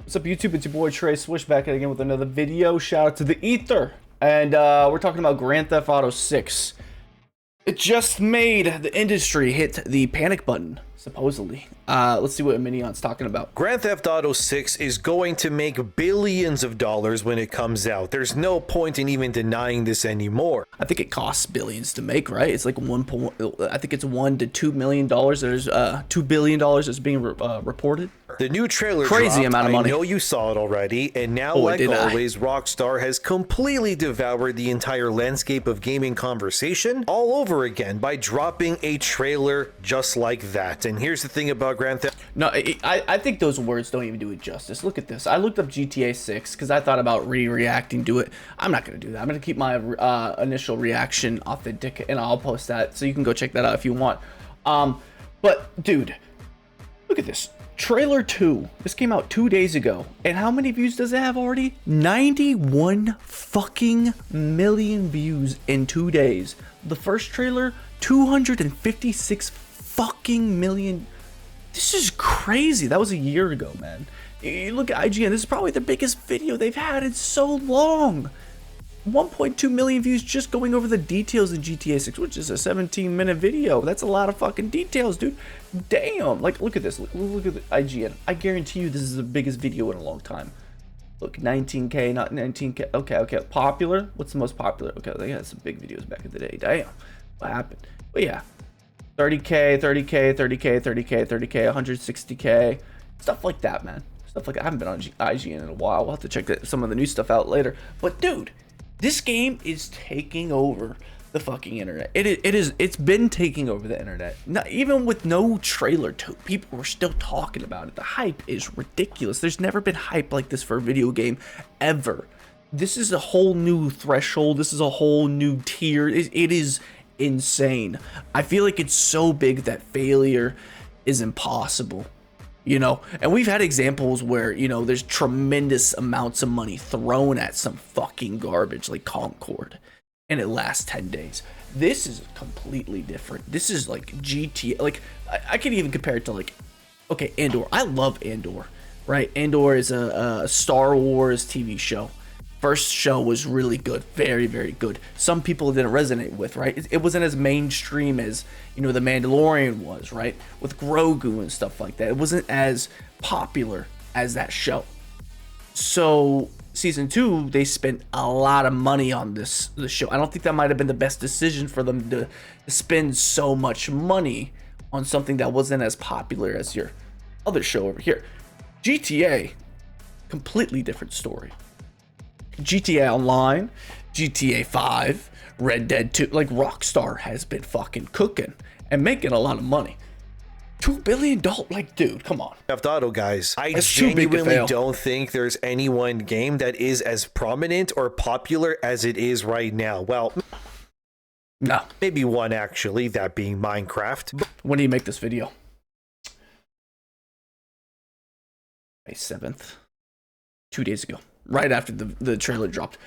What's up, YouTube? It's your boy Trey Swish back again with another video. Shout out to the eethur. And we're talking about Grand Theft Auto 6. It just made the industry hit the panic button, supposedly. Let's see what Minion's talking about. Grand Theft Auto 6 is going to make billions of dollars when it comes out. There's no point in even denying this anymore. I think it costs billions to make, right? It's like I think it's $1 to $2 million. There's $2 billion that's being reported. The new trailer Crazy dropped. amount of money. I know you saw it already, and now, like always, Rockstar has completely devoured the entire landscape of gaming conversation all over again by dropping a trailer just like that. And here's the thing about Grand Theft. No, I think those words don't even do it justice. Look at this. I looked up GTA 6 because I thought about reacting to it. I'm not going to do that. I'm going to keep my initial reaction authentic, and I'll post that, so you can go check that out if you want. But, dude, look at this. Trailer 2. This came out 2 days ago. And how many views does it have already? 91 fucking million views in 2 days. The first trailer, 256 fucking million. This is crazy. That was a year ago, man. You look at IGN. This is probably the biggest video they've had in so long. 1.2 million views just going over the details in GTA 6, which is a 17-minute video. That's a lot of fucking details, dude. Damn. Like, look at this. Look at the IGN. I guarantee you this is the biggest video in a long time. Look, 19K, not 19K. Okay. Popular? What's the most popular? Okay, they had some big videos back in the day. Damn. What happened? But yeah. 30K, 30K, 30K, 30K, 30K, 160K. Stuff like that, man. Stuff like that. I haven't been on IGN in a while. We'll have to check some of the new stuff out later. But, dude, this game is taking over the fucking internet. It's been taking over the internet. Not even with no trailer to people were still talking about it. The hype is ridiculous. There's never been hype like this for a video game ever. This is a whole new threshold. This is a whole new tier. It is insane. I feel like it's so big that failure is impossible. You know, and we've had examples where, you know, there's tremendous amounts of money thrown at some fucking garbage like Concord, and it lasts 10 days. This is completely different. This is like GTA. Like, I could even compare it to, like, okay, Andor. I love Andor, right? Andor is a Star Wars TV show. First show was really good, very, very good. Some people didn't resonate with, right? It wasn't as mainstream as, you know, The Mandalorian was, right? With Grogu and stuff like that. It wasn't as popular as that show. So season 2, they spent a lot of money on this show. I don't think that might have been the best decision for them to spend so much money on something that wasn't as popular as your other show over here. GTA, completely different story. GTA Online, GTA 5, Red Dead 2, like Rockstar has been fucking cooking and making a lot of money. $2 billion, like, dude, come on. Theft Auto, guys. I That's genuinely don't think there's any one game that is as prominent or popular as it is right now. Well, no, maybe one actually, that being Minecraft. When do you make this video? May 7th, 2 days ago. Right after the trailer dropped.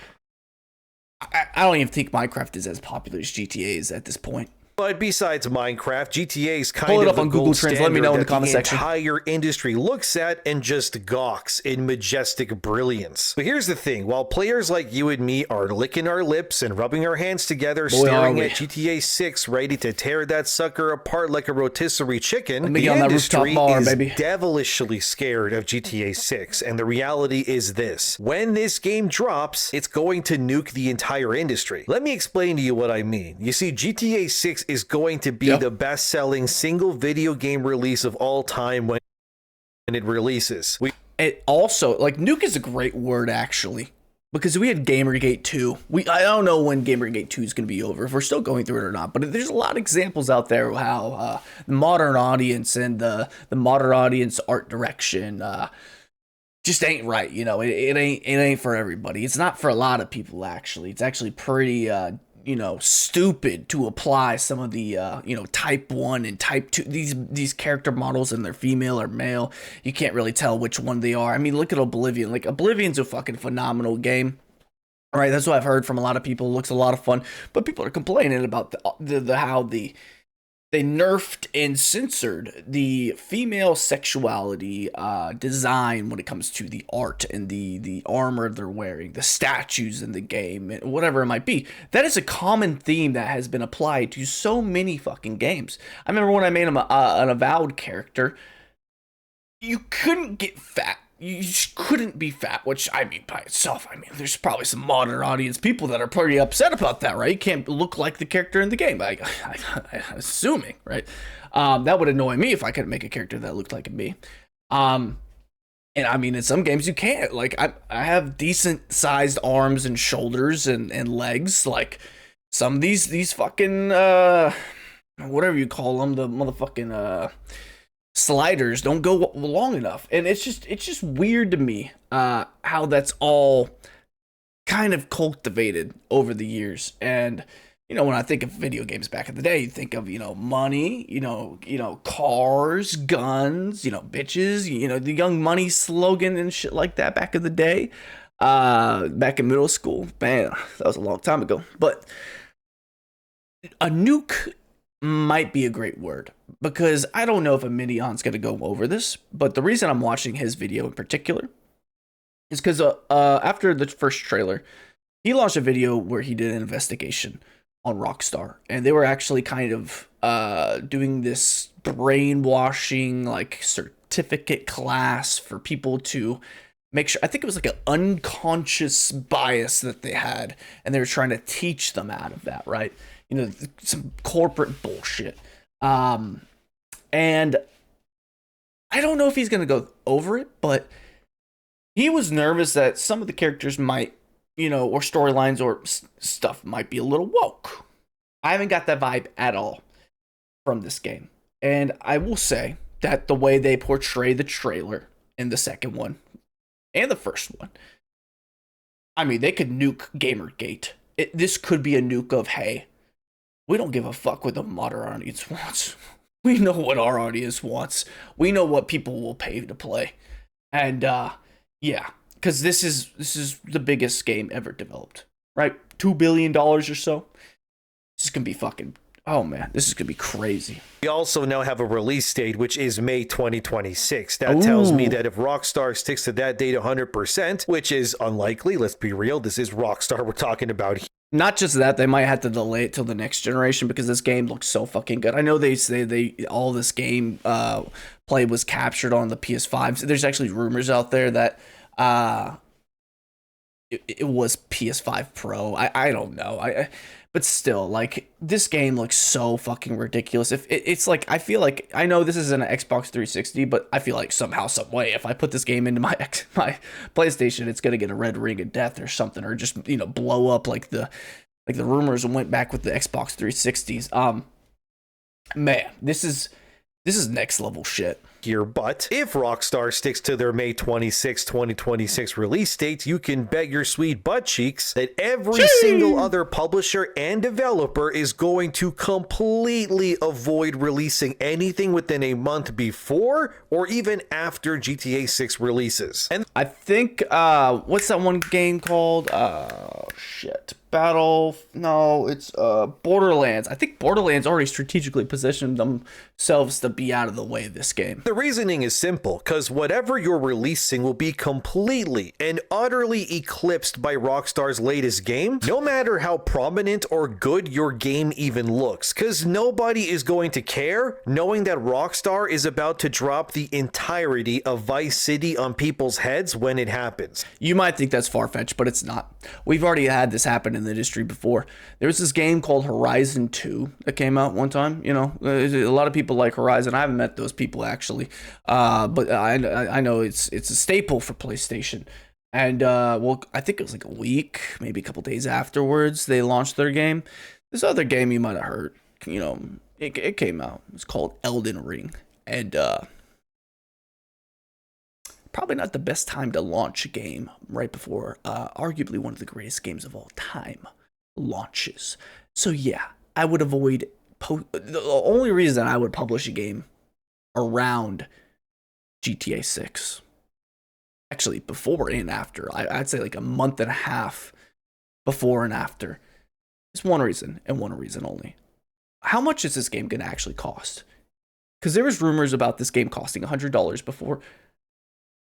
I don't even think Minecraft is as popular as GTA is at this point. But besides Minecraft, GTA is kind Pull it of up the on Google gold Trends. Let me know in the standard comment that section. The entire industry looks at and just gawks in majestic brilliance. But here's the thing: while players like you and me are licking our lips and rubbing our hands together, staring at GTA 6, ready to tear that sucker apart like a rotisserie chicken, the industry is devilishly scared of GTA 6. And the reality is this: when this game drops, it's going to nuke the entire industry. Let me explain to you what I mean. You see, GTA 6 is going to be the best-selling single video game release of all time when it releases. It also, like, nuke is a great word, actually, because we had Gamergate 2. I don't know when Gamergate 2 is going to be over, if we're still going through it or not, but there's a lot of examples out there of how the modern audience and the modern audience art direction just ain't right. You know, it ain't for everybody. It's not for a lot of people, actually. It's actually pretty you know, stupid to apply some of the you know, type 1 and type 2, these character models, and they're female or male. You can't really tell which one they are. I mean, look at Oblivion. Like, Oblivion's a fucking phenomenal game. All right, that's what I've heard from a lot of people. It looks a lot of fun, but people are complaining about the how the they nerfed and censored the female sexuality design when it comes to the art and the armor they're wearing, the statues in the game, and whatever it might be. That is a common theme that has been applied to so many fucking games. I remember when I made an Avowed character, you couldn't get fat. You just couldn't be fat, which, I mean, by itself, I mean, there's probably some modern audience people that are pretty upset about that, right? You can't look like the character in the game, I'm assuming, right? That would annoy me if I could make a character that looked like me. And I mean, in some games you can't. Like, I have decent sized arms and shoulders and legs. Like, some of these fucking, whatever you call them, the motherfucking, sliders don't go long enough, and it's just weird to me how that's all kind of cultivated over the years. And when I think of video games back in the day, you think of money, cars, guns, bitches, the Young Money slogan and shit like that back in the day, back in middle school. Man, that was a long time ago. But a nuke might be a great word, because I don't know if Emindymion's going to go over this, but the reason I'm watching his video in particular is because after the first trailer, he launched a video where he did an investigation on Rockstar, and they were actually kind of doing this brainwashing, like, certificate class for people to make sure, I think it was like an unconscious bias that they had, and they were trying to teach them out of that, right? Some corporate bullshit. And I don't know if he's going to go over it, but he was nervous that some of the characters might, or storylines or stuff might be a little woke. I haven't got that vibe at all from this game. And I will say that the way they portray the trailer in the second one and the first one, I mean, they could nuke Gamergate. This could be a nuke of, hey, we don't give a fuck what the modern audience wants. We know what our audience wants. We know what people will pay to play. And yeah, because this is the biggest game ever developed, right? $2 billion or so. This is gonna be fucking, oh man, this is gonna be crazy. We also now have a release date, which is May 2026. That tells me that if Rockstar sticks to that date 100%, which is unlikely, let's be real, this is Rockstar we're talking about here. Not just that, they might have to delay it till the next generation because this game looks so fucking good. I know they say all this game play was captured on the PS5. There's actually rumors out there that it was PS5 Pro. I don't know. But still, like, this game looks so fucking ridiculous. If it's like, I feel like, I know this is an Xbox 360, but I feel like somehow, some way, if I put this game into my PlayStation, it's gonna get a red ring of death or something, or just blow up like the rumors went back with the Xbox 360s. Man, this is next level shit here. But if Rockstar sticks to their May 26, 2026 release date, you can bet your sweet butt cheeks that every single other publisher and developer is going to completely avoid releasing anything within a month before or even after GTA 6 releases. And I think what's that one game called? It's Borderlands. I think Borderlands already strategically positioned themselves to be out of the way of this game. The reasoning is simple, because whatever you're releasing will be completely and utterly eclipsed by Rockstar's latest game, no matter how prominent or good your game even looks, because nobody is going to care knowing that Rockstar is about to drop the entirety of Vice City on people's heads when it happens. You might think that's far-fetched, but it's not. We've already had this happen in the industry before. There was this game called Horizon 2 that came out one time. A lot of people like Horizon. I haven't met those people actually, but I know it's a staple for PlayStation. And I think it was like a week, maybe a couple days afterwards, they launched their game. This other game you might have heard, it came out. It's called Elden Ring, and probably not the best time to launch a game right before arguably one of the greatest games of all time launches. So yeah, I would avoid the only reason I would publish a game around GTA 6, actually before and after, I'd say like a month and a half before and after, is one reason and one reason only. how much is this game going to actually cost? Because there was rumors about this game costing $100 before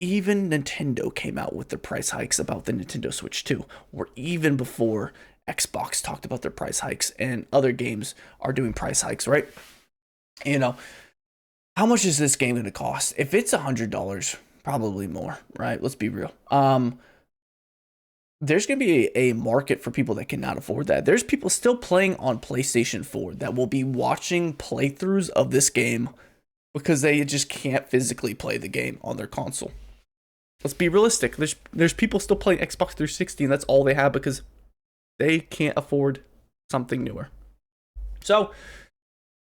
even Nintendo came out with their price hikes about the Nintendo Switch 2, or even before Xbox talked about their price hikes, and other games are doing price hikes, right? You know, how much is this game going to cost? If it's $100, probably more, right? Let's be real. There's going to be a market for people that cannot afford that. There's people still playing on PlayStation 4 that will be watching playthroughs of this game because they just can't physically play the game on their console. Let's be realistic. There's people still playing Xbox 360 and that's all they have because they can't afford something newer. So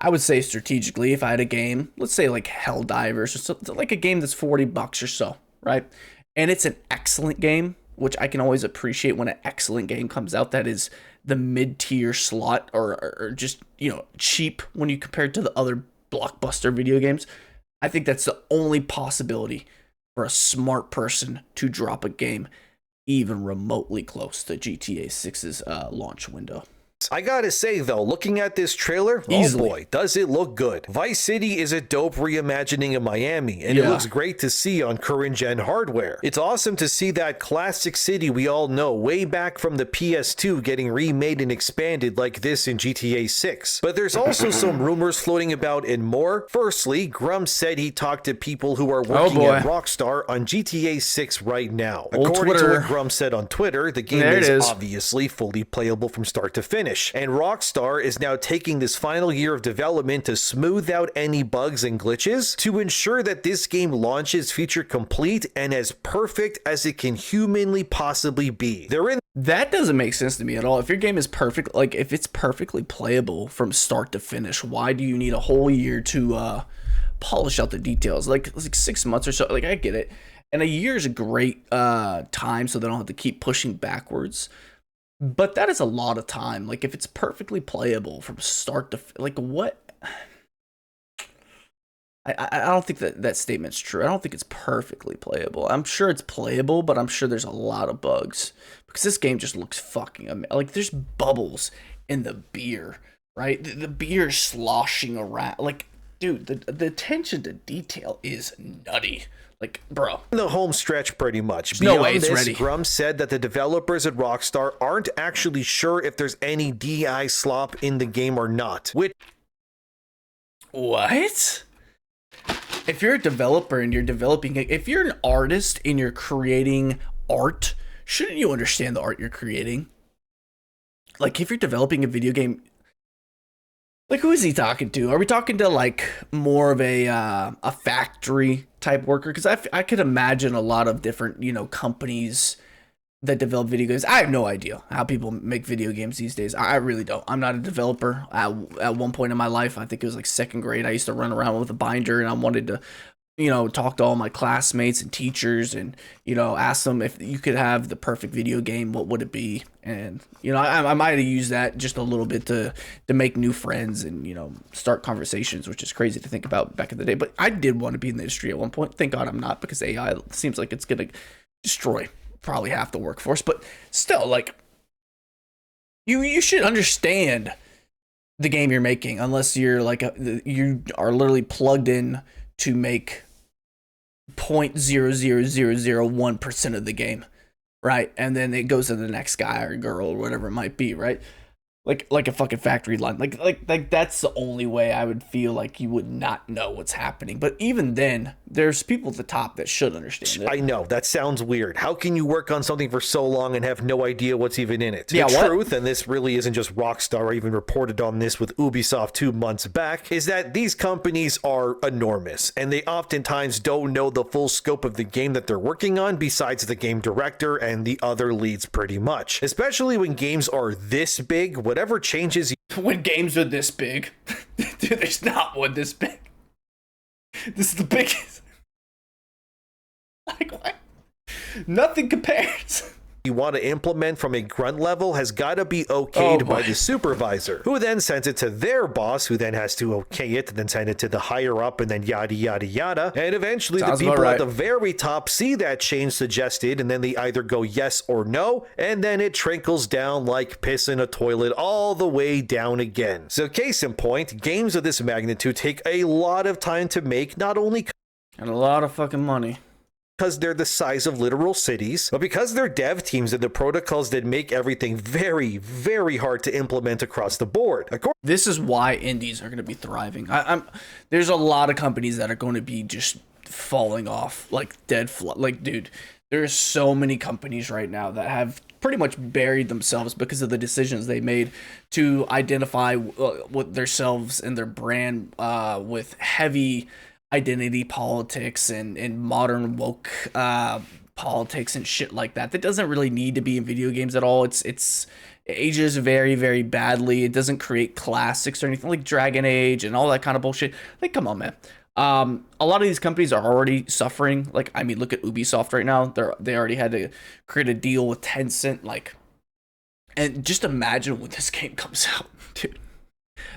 I would say strategically, if I had a game, let's say like Helldivers or something, like a game that's $40 or so, right? And it's an excellent game, which I can always appreciate when an excellent game comes out that is the mid-tier slot or just, cheap when you compare it to the other blockbuster video games. I think that's the only possibility for a smart person to drop a game even remotely close to GTA 6's launch window. I gotta say though, looking at this trailer, Easily. oh boy, does it look good. Vice City is a dope reimagining of Miami, and it looks great to see on current gen hardware. It's awesome to see that classic city we all know way back from the PS2 getting remade and expanded like this in GTA 6. But there's also some rumors floating about and more. Firstly, Grum said he talked to people who are working at Rockstar on GTA 6 right now. According to what Grum said on Twitter, the game is obviously fully playable from start to finish. And Rockstar is now taking this final year of development to smooth out any bugs and glitches to ensure that this game launches feature complete and as perfect as it can humanly possibly be. That doesn't make sense to me at all. If your game is perfect, like if it's perfectly playable from start to finish, why do you need a whole year to polish out the details? Like 6 months or so. Like I get it. And a year is a great time so they don't have to keep pushing backwards. But that is a lot of time. Like, if it's perfectly playable from start to... Like, what? I don't think that statement's true. I don't think it's perfectly playable. I'm sure it's playable, but I'm sure there's a lot of bugs. Because this game just looks fucking amazing. Like, there's bubbles in the beer, right? The beer is sloshing around. Like, dude, the attention to detail is nutty. Like, bro. The home stretch pretty much. No way it's ready. Grum said that the developers at Rockstar aren't actually sure if there's any DI slop in the game or not. What? If you're a developer and you're developing... If you're an artist and you're creating art, shouldn't you understand the art you're creating? Like, if you're developing a video game... Like, who is he talking to? Are we talking to, like, more of a factory type worker? Because I could imagine a lot of different, companies that develop video games. I have no idea how people make video games these days. I really don't. I'm not a developer. At one point in my life, I think it was like second grade, I used to run around with a binder and I wanted to, talk to all my classmates and teachers and, ask them if you could have the perfect video game, what would it be? And, I might have used that just a little bit to make new friends and, start conversations, which is crazy to think about back in the day. But I did want to be in the industry at one point. Thank God I'm not, because AI seems like it's going to destroy probably half the workforce. But still, like, you should understand the game you're making, unless you're like you are literally plugged in to make 0.00001% of the game, right? And then it goes to the next guy or girl or whatever it might be, right? Like a fucking factory line. Like that's the only way I would feel like you would not know what's happening. But even then, there's people at the top that should understand it. I know, that sounds weird. How can you work on something for so long and have no idea what's even in it? Yeah, the truth, and this really isn't just Rockstar, I even reported on this with Ubisoft 2 months back, is that these companies are enormous, and they oftentimes don't know the full scope of the game that they're working on besides the game director and the other leads pretty much. Especially when games are this big, whatever changes... When games are this big. Dude, there's not one this big. This is the biggest. Like, what? Nothing compares. you want to implement from a grunt level has got to be okayed by the supervisor, who then sends it to their boss, who then has to okay it, and then send it to the higher up, and then yada, yada, yada. And eventually the people at the very top see that change suggested, and then they either go yes or no, and then it trickles down like piss in a toilet all the way down again. So case in point, games of this magnitude take a lot of time to make, not only and a lot of fucking money, because they're the size of literal cities, but because they're dev teams and the protocols that make everything very, very hard to implement across the board. This is why indies are going to be thriving. There's a lot of companies that are going to be just falling off like like, dude, there's so many companies right now that have pretty much buried themselves because of the decisions they made to identify with themselves and their brand with heavy identity politics and modern woke politics and shit like that doesn't really need to be in video games at all. It ages very, very badly. It doesn't create classics or anything like Dragon Age and all that kind of bullshit. Like, come on, man. A lot of these companies are already suffering. Like, I mean, look at Ubisoft right now. They already had to create a deal with Tencent. Like, and just imagine when this game comes out, dude.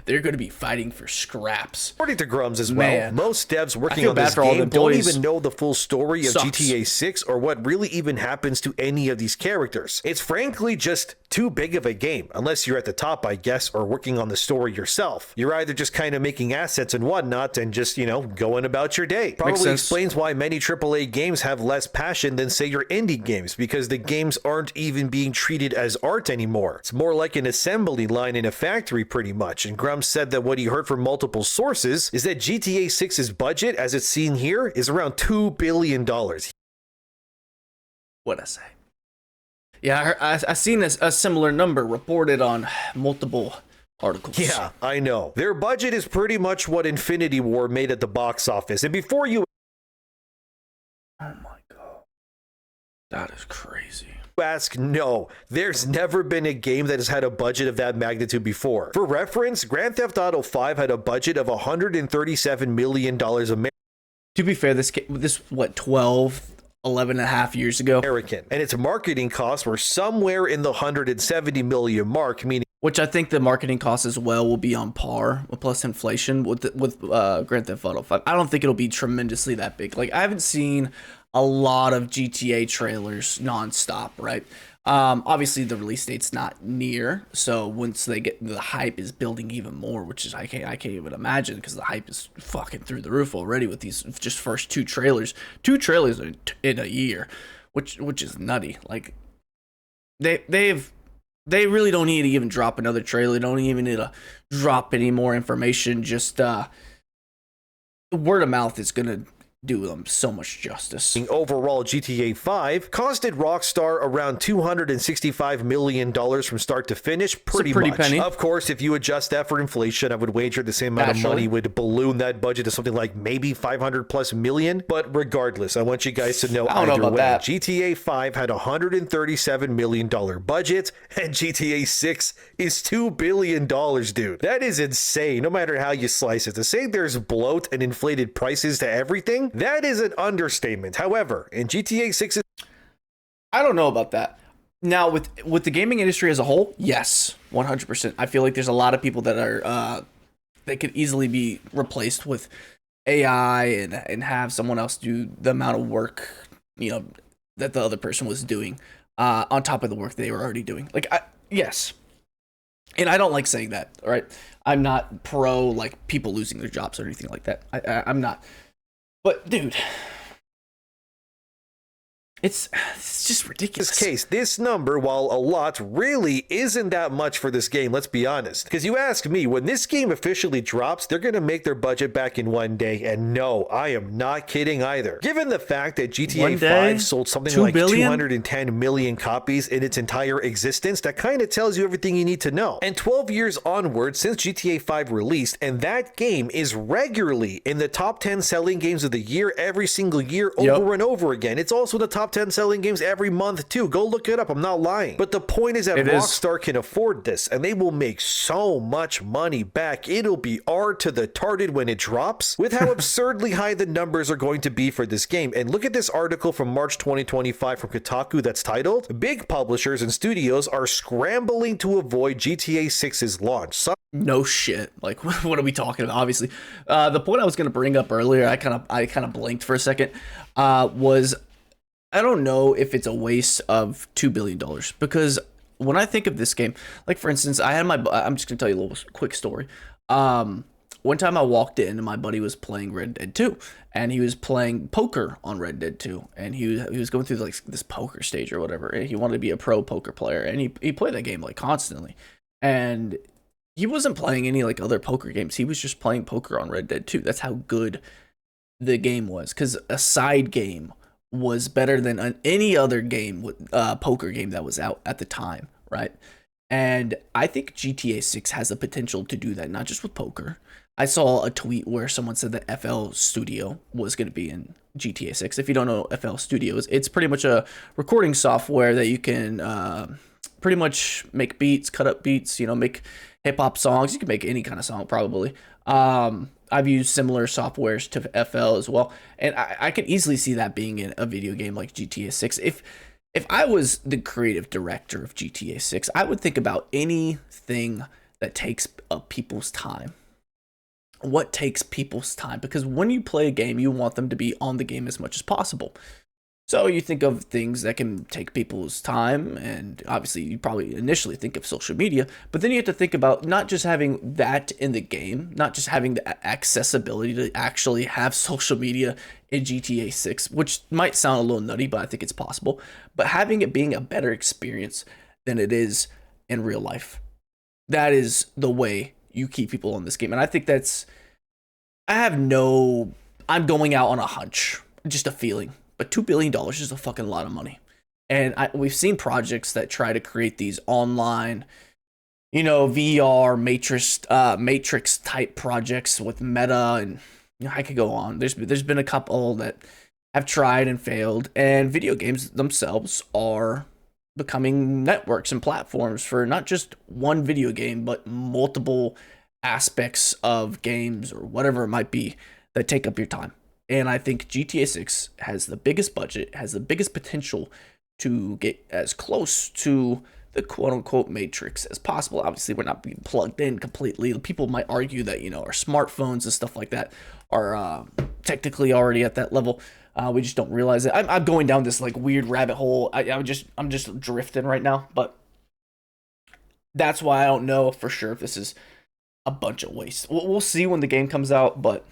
They're going to be fighting for scraps. According to Grums as well, most devs working on this game don't even know the full story of GTA 6 or what really even happens to any of these characters. It's frankly just too big of a game, unless you're at the top, I guess, or working on the story yourself. You're either just kind of making assets and whatnot and just, you know, going about your day. Probably explains why many AAA games have less passion than, say, your indie games, because the games aren't even being treated as art anymore. It's more like an assembly line in a factory, pretty much. And Grums said that what he heard from multiple sources is that GTA 6's budget, as it's seen here, is around $2 billion. What'd I say? Yeah, I seen a similar number reported on multiple articles. Yeah, I know. Their budget is pretty much what Infinity War made at the box office. And before you... Oh my god. That is crazy. Ask, no, there's never been a game that has had a budget of that magnitude before. For reference, Grand Theft Auto 5 had a budget of $137 million American. To be fair, this what, 11 and a half years ago? And its marketing costs were somewhere in the 170 million mark, meaning... Which I think the marketing costs as well will be on par with plus inflation with Grand Theft Auto 5. I don't think it'll be tremendously that big. Like, I haven't seen a lot of GTA trailers nonstop, right? Obviously the release date's not near, so once they get, the hype is building even more, which is I can't even imagine, because the hype is fucking through the roof already with these just first two trailers in a year, which is nutty. Like, they really don't need to even drop another trailer. They don't even need to drop any more information. Just word of mouth is gonna do them so much justice. Overall, GTA 5 costed Rockstar around $265 million from start to finish, pretty much. Penny. Of course, if you adjust that for inflation, I would wager the same amount of money would balloon that budget to something like maybe 500+ million. But regardless, I want you guys to know either way. GTA 5 had a $137 million budget, and GTA 6 is $2 billion, dude. That is insane, no matter how you slice it. To say there's bloat and inflated prices to everything, that is an understatement. However, in GTA 6, I don't know about that. Now, with the gaming industry as a whole, yes, 100%. I feel like there's a lot of people that are that could easily be replaced with AI and have someone else do the amount of work, you know, that the other person was doing on top of the work they were already doing. Like, yes. And I don't like saying that, all right? I'm not pro, like, people losing their jobs or anything like that. I'm not. But, dude, it's just ridiculous. In this case, this number, while a lot, really isn't that much for this game, let's be honest. Because you ask me, when this game officially drops, they're going to make their budget back in one day. And no, I am not kidding either. Given the fact that GTA 5 sold something like 210 million copies in its entire existence, that kind of tells you everything you need to know. And 12 years onward since GTA 5 released, and that game is regularly in the top 10 selling games of the year every single year over and over again. It's also in the top 10 selling games every month too. Go look it up. I'm not lying. But the point is that Rockstar can afford this, and they will make so much money back. It'll be R to the tarded when it drops, with how absurdly high the numbers are going to be for this game. And look at this article from March 2025 from Kotaku that's titled, "Big publishers and studios are scrambling to avoid GTA 6's launch." No shit. Like, what are we talking about? Obviously, the point I was going to bring up earlier, I kind of blinked for a second, was I don't know if it's a waste of $2 billion, because when I think of this game, like for instance, I'm just going to tell you a little quick story. One time I walked in and my buddy was playing Red Dead 2, and he was playing poker on Red Dead 2, and he was going through like this poker stage or whatever, and he wanted to be a pro poker player, and he played that game like constantly, and he wasn't playing any like other poker games. He was just playing poker on Red Dead 2. That's how good the game was, because a side game was better than any other game, poker game that was out at the time, right? And I think GTA 6 has the potential to do that, not just with poker. I saw a tweet where someone said that FL Studio was going to be in GTA 6. If you don't know FL Studios, it's pretty much a recording software that you can pretty much make beats, cut up beats, make hip hop songs. You can make any kind of song probably. I've used similar softwares to FL as well, and I could easily see that being in a video game like GTA 6. If I was the creative director of GTA 6, I would think about anything that takes up people's time. What takes people's time? Because when you play a game, you want them to be on the game as much as possible. So you think of things that can take people's time, and obviously you probably initially think of social media, but then you have to think about not just having that in the game, not just having the accessibility to actually have social media in GTA 6, which might sound a little nutty, but I think it's possible, but having it being a better experience than it is in real life. That is the way you keep people on this game. And I think I'm going out on a hunch, just a feeling. But $2 billion is a fucking lot of money. And we've seen projects that try to create these online, VR Matrix type projects with Meta, and I could go on. There's been a couple that have tried and failed, and video games themselves are becoming networks and platforms for not just one video game, but multiple aspects of games or whatever it might be that take up your time. And I think GTA 6 has the biggest budget, has the biggest potential to get as close to the quote-unquote Matrix as possible. Obviously, we're not being plugged in completely. People might argue that, our smartphones and stuff like that are technically already at that level. We just don't realize it. I'm going down this like weird rabbit hole. I'm just drifting right now, but that's why I don't know for sure if this is a bunch of waste. We'll see when the game comes out, but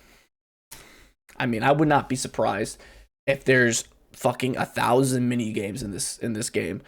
I mean, I would not be surprised if there's fucking 1,000 mini games in this game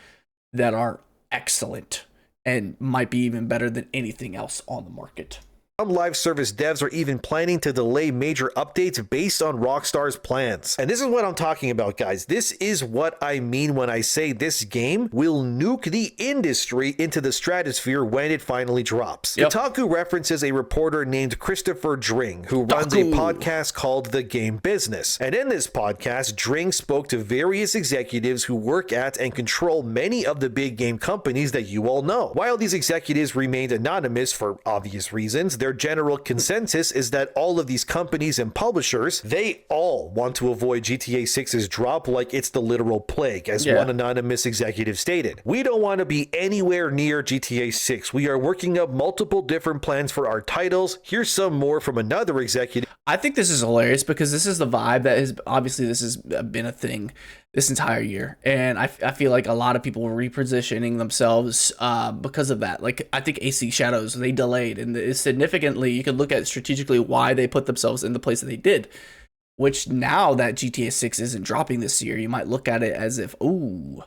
that are excellent and might be even better than anything else on the market. Some live service devs are even planning to delay major updates based on Rockstar's plans. And this is what I'm talking about, guys. This is what I mean when I say this game will nuke the industry into the stratosphere when it finally drops. Yep. Kotaku references a reporter named Christopher Dring, who runs a podcast called The Game Business. And in this podcast, Dring spoke to various executives who work at and control many of the big game companies that you all know. While these executives remained anonymous for obvious reasons, their general consensus is that all of these companies and publishers, they all want to avoid GTA 6's drop like it's the literal plague, as one anonymous executive stated. "We don't want to be anywhere near GTA 6. We are working up multiple different plans for our titles." Here's some more from another executive. I think this is hilarious because this is the vibe that is obviously this has been a thing this entire year, and I feel like a lot of people were repositioning themselves because of that. Like I think AC Shadows, they delayed, and significantly you could look at strategically why they put themselves in the place that they did. Which now that GTA 6 isn't dropping this year, you might look at it as if, ooh,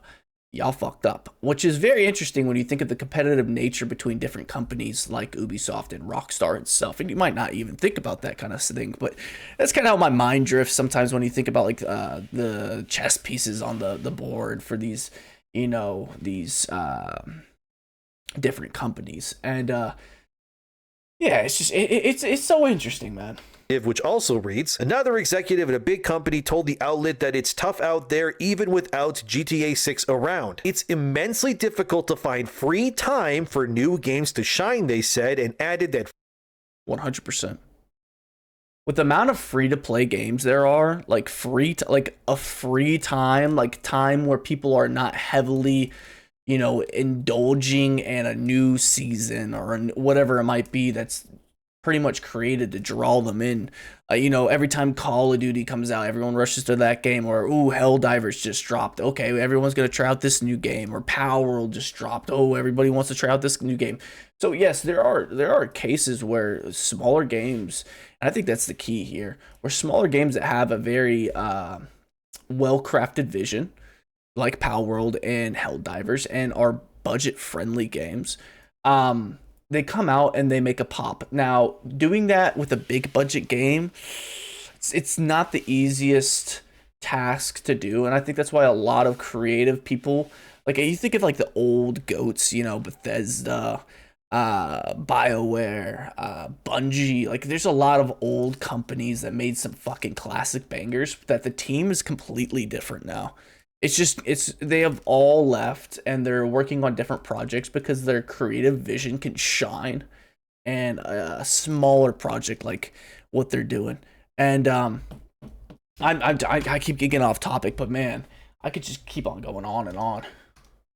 y'all fucked up, which is very interesting when you think of the competitive nature between different companies like Ubisoft and Rockstar itself. And you might not even think about that kind of thing, but that's kind of how my mind drifts sometimes when you think about like the chess pieces on the board for these, these different companies. And Yeah, it's just it's so interesting, man. Which also reads, another executive at a big company told the outlet that it's tough out there even without GTA 6 around. It's immensely difficult to find free time for new games to shine, they said, and added that 100%. With the amount of free-to-play games there are, like like a free time, like time where people are not heavily, you know, indulging in a new season or whatever it might be, that's pretty much created to draw them in. You know, every time Call of Duty comes out, everyone rushes to that game. Or, ooh, Helldivers just dropped. Okay, everyone's going to try out this new game. Or Power World just dropped. Oh, everybody wants to try out this new game. So, yes, there are cases where smaller games, and I think that's the key here, where smaller games that have a very well-crafted vision, like Power World and Helldivers, and are budget-friendly games, they come out and they make a pop. Now, doing that with a big budget game, it's not the easiest task to do, and I think that's why a lot of creative people, like you think of like the old goats, you know, Bethesda, BioWare, Bungie, like there's a lot of old companies that made some fucking classic bangers that the team is completely different now. They have all left and they're working on different projects because their creative vision can shine and a smaller project like what they're doing. And I keep getting off topic, but man, I could just keep on going on and on.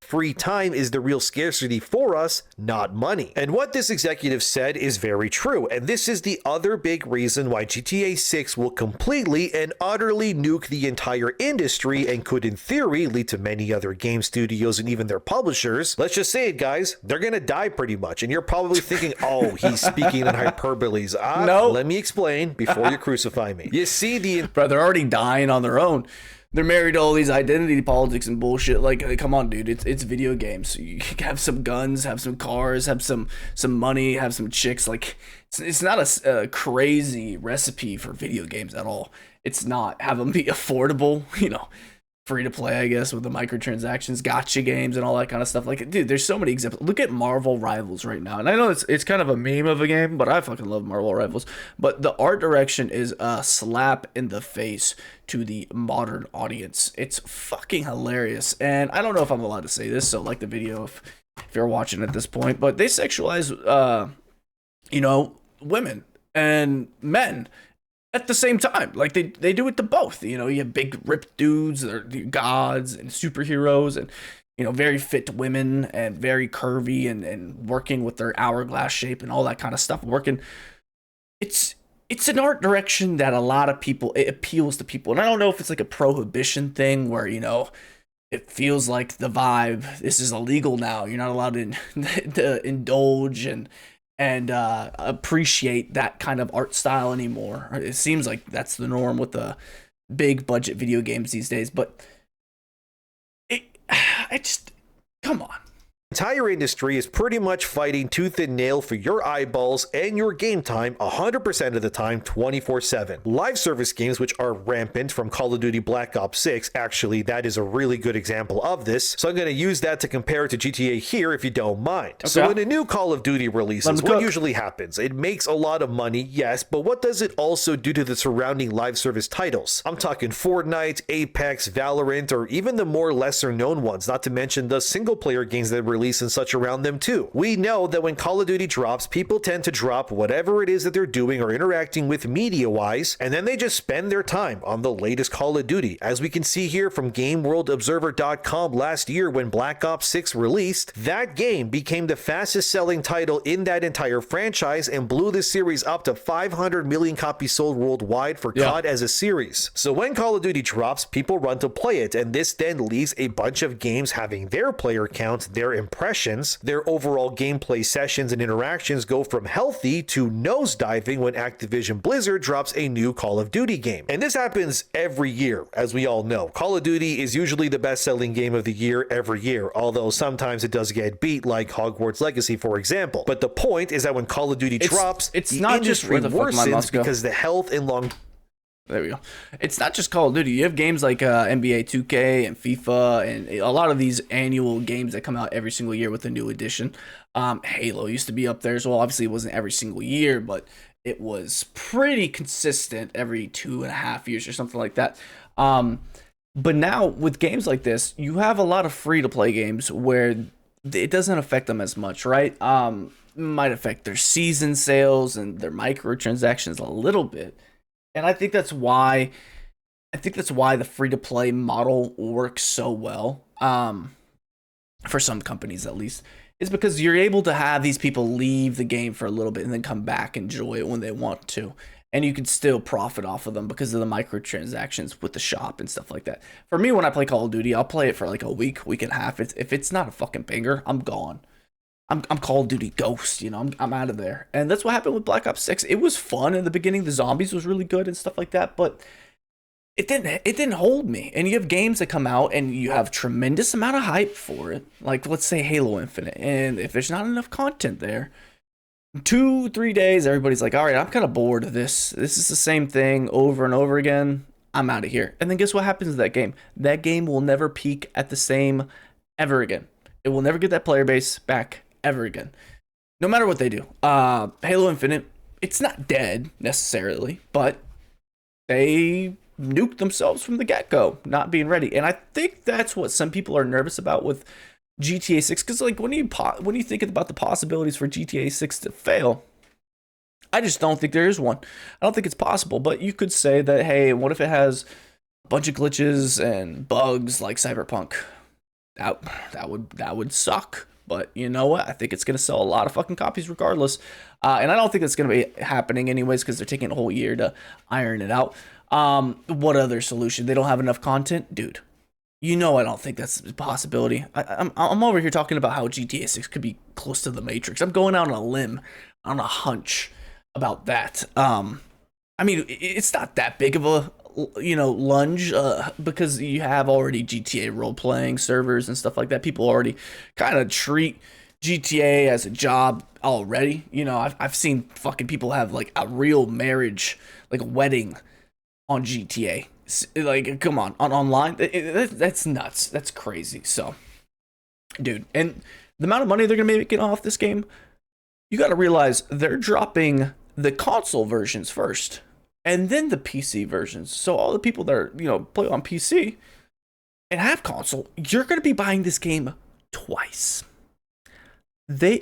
Free time is the real scarcity for us, not money. And what this executive said is very true, and this is the other big reason why GTA 6 will completely and utterly nuke the entire industry and could in theory lead to many other game studios and even their publishers. Let's just say it, guys, they're gonna die pretty much, and you're probably thinking, oh, he's speaking in hyperboles. No. Let me explain before you crucify me. You see, bro, they're already dying on their own. They're married to all these identity politics and bullshit. Like, come on, dude. It's video games. So you have some guns, have some cars, have some money, have some chicks. Like, it's not a crazy recipe for video games at all. It's not. Have them be affordable, you know, free to play, I guess, with the microtransactions, gotcha games, and all that kind of stuff. Like, dude, there's so many examples. Look at Marvel Rivals right now, and I know it's kind of a meme of a game, but I fucking love Marvel Rivals. But the art direction is a slap in the face to the modern audience. It's fucking hilarious, and I don't know if I'm allowed to say this, so like the video if you're watching at this point, but they sexualize, you know, women and men at the same time. Like they do it to both. You know, you have big ripped dudes, they're gods and superheroes, and you know, very fit women and very curvy and working with their hourglass shape and all that kind of stuff. It's an art direction that a lot of people, it appeals to people. And I don't know if it's like a prohibition thing where, you know, it feels like the vibe, this is illegal now. You're not allowed to indulge and appreciate that kind of art style anymore. It seems like that's the norm with the big budget video games these days, but I just, come on. Entire industry is pretty much fighting tooth and nail for your eyeballs and your game time 100% of the time, 24/7. Live service games, which are rampant, from Call of Duty Black Ops 6, actually that is a really good example of this, so I'm going to use that to compare it to GTA here if you don't mind. Okay. So when a new Call of Duty releases, what usually happens? It makes a lot of money, yes, but what does it also do to the surrounding live service titles? I'm talking Fortnite, Apex, Valorant, or even the more lesser known ones, not to mention the single player games that release and such around them too. We know that when Call of Duty drops, people tend to drop whatever it is that they're doing or interacting with media-wise, and then they just spend their time on the latest Call of Duty. As we can see here from GameWorldObserver.com last year when Black Ops 6 released, that game became the fastest selling title in that entire franchise and blew the series up to 500 million copies sold worldwide for COD as a series. So when Call of Duty drops, people run to play it, and this then leaves a bunch of games having their player count, their impressions, their overall gameplay sessions and interactions go from healthy to nosediving when Activision Blizzard drops a new Call of Duty game. And this happens every year, as we all know. Call of Duty is usually the best-selling game of the year every year, although sometimes it does get beat, like Hogwarts Legacy, for example. But the point is that when Call of Duty drops, it's the not industry just worsens because the health and long... There we go. It's not just Call of Duty. You have games like NBA 2K and FIFA and a lot of these annual games that come out every single year with a new edition. Halo used to be up there as well. Obviously, it wasn't every single year, but it was pretty consistent every 2.5 years or something like that. But now with games like this, you have a lot of free-to-play games where it doesn't affect them as much, right? Might affect their season sales and their microtransactions a little bit. And I think that's why the free-to-play model works so well, for some companies at least, is because you're able to have these people leave the game for a little bit and then come back and enjoy it when they want to. And you can still profit off of them because of the microtransactions with the shop and stuff like that. For me, when I play Call of Duty, I'll play it for like a week and a half. If it's not a fucking banger, I'm gone. I'm Call of Duty Ghost, you know, I'm out of there. And that's what happened with Black Ops 6. It was fun in the beginning. The zombies was really good and stuff like that, but it didn't hold me. And you have games that come out and you have tremendous amount of hype for it. Like, let's say Halo Infinite. And if there's not enough content there, 2-3 days, everybody's like, all right, I'm kind of bored of this. This is the same thing over and over again. I'm out of here. And then guess what happens to that game? That game will never peak at the same ever again. It will never get that player base back ever again. No matter what they do. Halo Infinite, it's not dead necessarily, but they nuked themselves from the get-go, not being ready. And I think that's what some people are nervous about with GTA 6, because like when you think about the possibilities for GTA 6 to fail, I just don't think there is one. I don't think it's possible. But you could say that, hey, what if it has a bunch of glitches and bugs like Cyberpunk? That would suck. But you know what? I think it's going to sell a lot of fucking copies regardless. And I don't think it's going to be happening anyways because they're taking a whole year to iron it out. What other solution? They don't have enough content? Dude, you know I don't think that's a possibility. I'm over here talking about how GTA 6 could be close to the Matrix. I'm going out on a limb, on a hunch about that. I mean, it's not that big of a lunge, because you have already GTA role-playing servers and stuff like that. People already kind of treat GTA as a job already. You know, I've seen fucking people have like a real marriage, like a wedding on GTA. Like, come on online. That's nuts. That's crazy. So, dude, and the amount of money they're gonna be making off this game, you got to realize they're dropping the console versions first and then the PC versions. So all the people that are, play on PC and have console, you're going to be buying this game twice.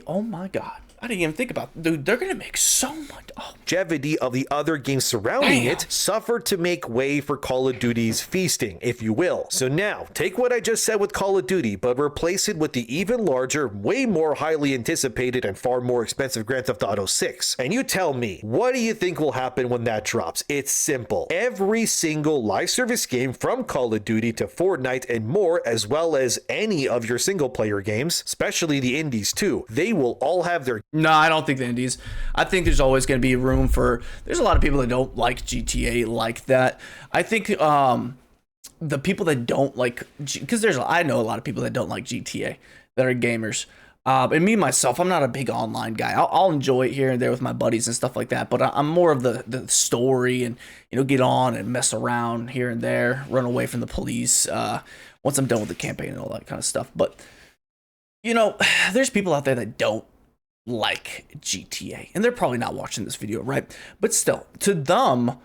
Oh my God. I didn't even think about it. Dude, they're going to make so much. Longevity of the other games surrounding it suffered to make way for Call of Duty's feasting, if you will. So now, take what I just said with Call of Duty, but replace it with the even larger, way more highly anticipated, and far more expensive Grand Theft Auto 6. And you tell me, what do you think will happen when that drops? It's simple. Every single live service game from Call of Duty to Fortnite and more, as well as any of your single player games, especially the indies too, they will all have their... No, I don't think the indies. I think there's always going to be room for... There's a lot of people that don't like GTA like that. I think the people that don't like... Because I know a lot of people that don't like GTA that are gamers. And me, myself, I'm not a big online guy. I'll enjoy it here and there with my buddies and stuff like that. But I'm more of the story and, get on and mess around here and there. Run away from the police once I'm done with the campaign and all that kind of stuff. But, there's people out there that don't like GTA, and they're probably not watching this video, right? But still, to them,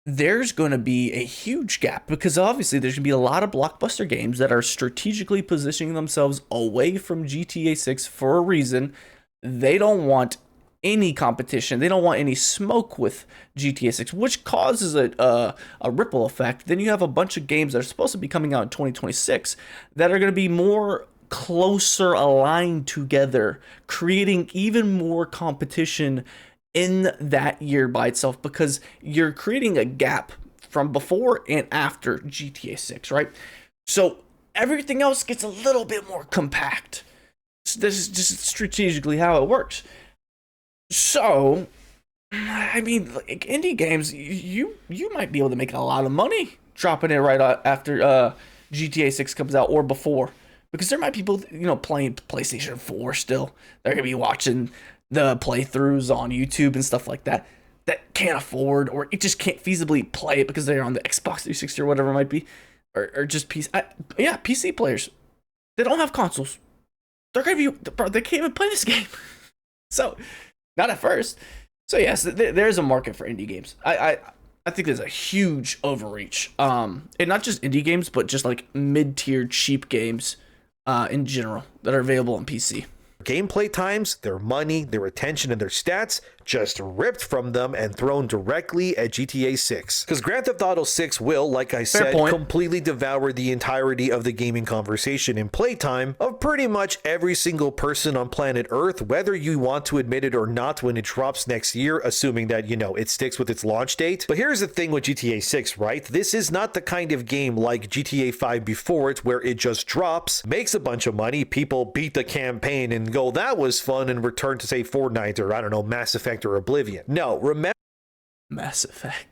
there's going to be a huge gap because obviously there's going to be a lot of blockbuster games that are strategically positioning themselves away from GTA 6 for a reason. They don't want any competition. They don't want any smoke with GTA 6, which causes a ripple effect. Then you have a bunch of games that are supposed to be coming out in 2026 that are going to be more closer aligned together, creating even more competition in that year by itself, because you're creating a gap from before and after GTA 6, right? So everything else gets a little bit more compact. So this is just strategically how it works. So, I mean, like indie games, you might be able to make a lot of money dropping it right after GTA 6 comes out or before. Because there might be people, playing PlayStation 4 still. They're going to be watching the playthroughs on YouTube and stuff like that. that can't afford or it just can't feasibly play it because they're on the Xbox 360 or whatever it might be, or just PC. Yeah, PC players. They don't have consoles. They're gonna be, bro, they can't even play this game. So, not at first. So yes, there's a market for indie games. I think there's a huge overreach. And not just indie games, but just like mid-tier cheap games, in general that are available on PC. Gameplay times, their money, their attention, and their stats just ripped from them and thrown directly at GTA 6. Because Grand Theft Auto 6 will, like I said, completely devour the entirety of the gaming conversation and playtime of pretty much every single person on planet Earth, whether you want to admit it or not when it drops next year, assuming that, you know, it sticks with its launch date. But here's the thing with GTA 6, right? This is not the kind of game like GTA 5 before it, where it just drops, makes a bunch of money, people beat the campaign and go, that was fun, and return to, say, Fortnite or, I don't know, Mass Effect or Oblivion. No, remember Mass Effect.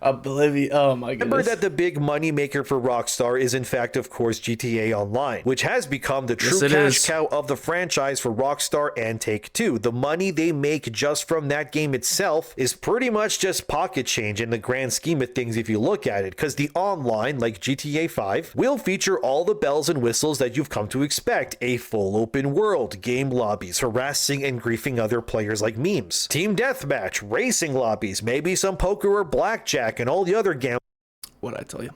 Oblivion. Oh my goodness. Remember that the big money maker for Rockstar is in fact, of course, GTA Online, which has become the true cash cow of the franchise for Rockstar and Take-Two. The money they make just from that game itself is pretty much just pocket change in the grand scheme of things if you look at it, because the online, like GTA 5, will feature all the bells and whistles that you've come to expect: a full open world, game lobbies, harassing and griefing other players like memes, team deathmatch, racing lobbies, maybe some poker or blackjack, and all the other gambling. What I tell you,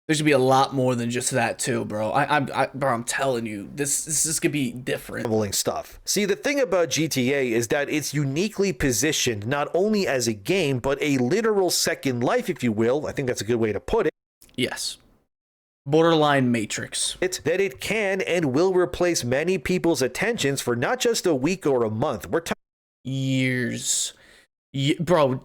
there should be a lot more than just that too, bro. I'm telling you, this is gonna be different. Stuff. See, the thing about GTA is that it's uniquely positioned not only as a game, but a literal second life, if you will. I think that's a good way to put it. Yes. Borderline Matrix. It's that it can and will replace many people's attentions for not just a week or a month. We're talking years. Bro,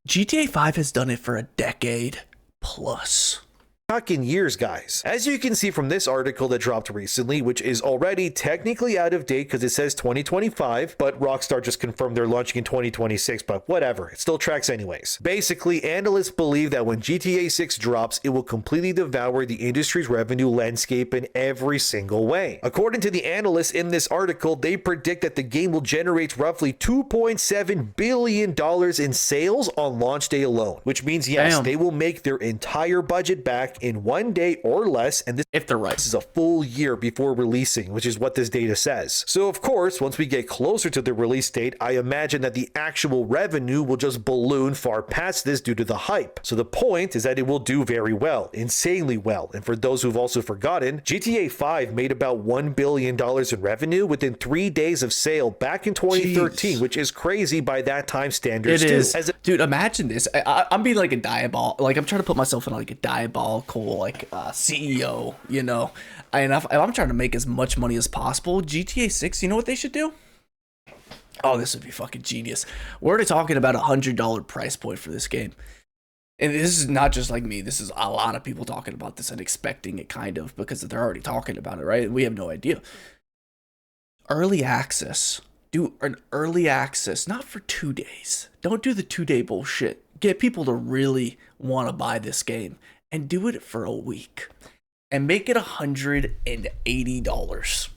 GTA 5 has done it for a decade plus. Talking years, guys. As you can see from this article that dropped recently, which is already technically out of date because it says 2025, but Rockstar just confirmed they're launching in 2026, but whatever, it still tracks anyways. Basically, analysts believe that when GTA 6 drops, it will completely devour the industry's revenue landscape in every single way. According to the analysts in this article, they predict that the game will generate roughly $2.7 billion in sales on launch day alone, which means, yes, they will make their entire budget back in 1 day or less, and this, if they're right, this is a full year before releasing, which is what this data says. So of course, once we get closer to the release date, I imagine that the actual revenue will just balloon far past this due to the hype. So the point is that it will do very well, insanely well. And for those who've also forgotten, GTA 5 made about $1 billion in revenue within 3 days of sale back in 2013, which is crazy by that time standards. It is. Dude, imagine this. I'm being like a like I'm trying to put myself in like a diabolical like CEO, you know, and if I'm trying to make as much money as possible, GTA 6, you know what they should do? Oh, this would be fucking genius. We're already talking about $100 price point for this game, and this is not just like me. This is a lot of people talking about this and expecting it, kind of, because they're already talking about it, right? We have no idea. Early access. Do an early access, not for 2 days. Don't do the 2-day bullshit. Get people to really want to buy this game. And do it for a week. And make it $180.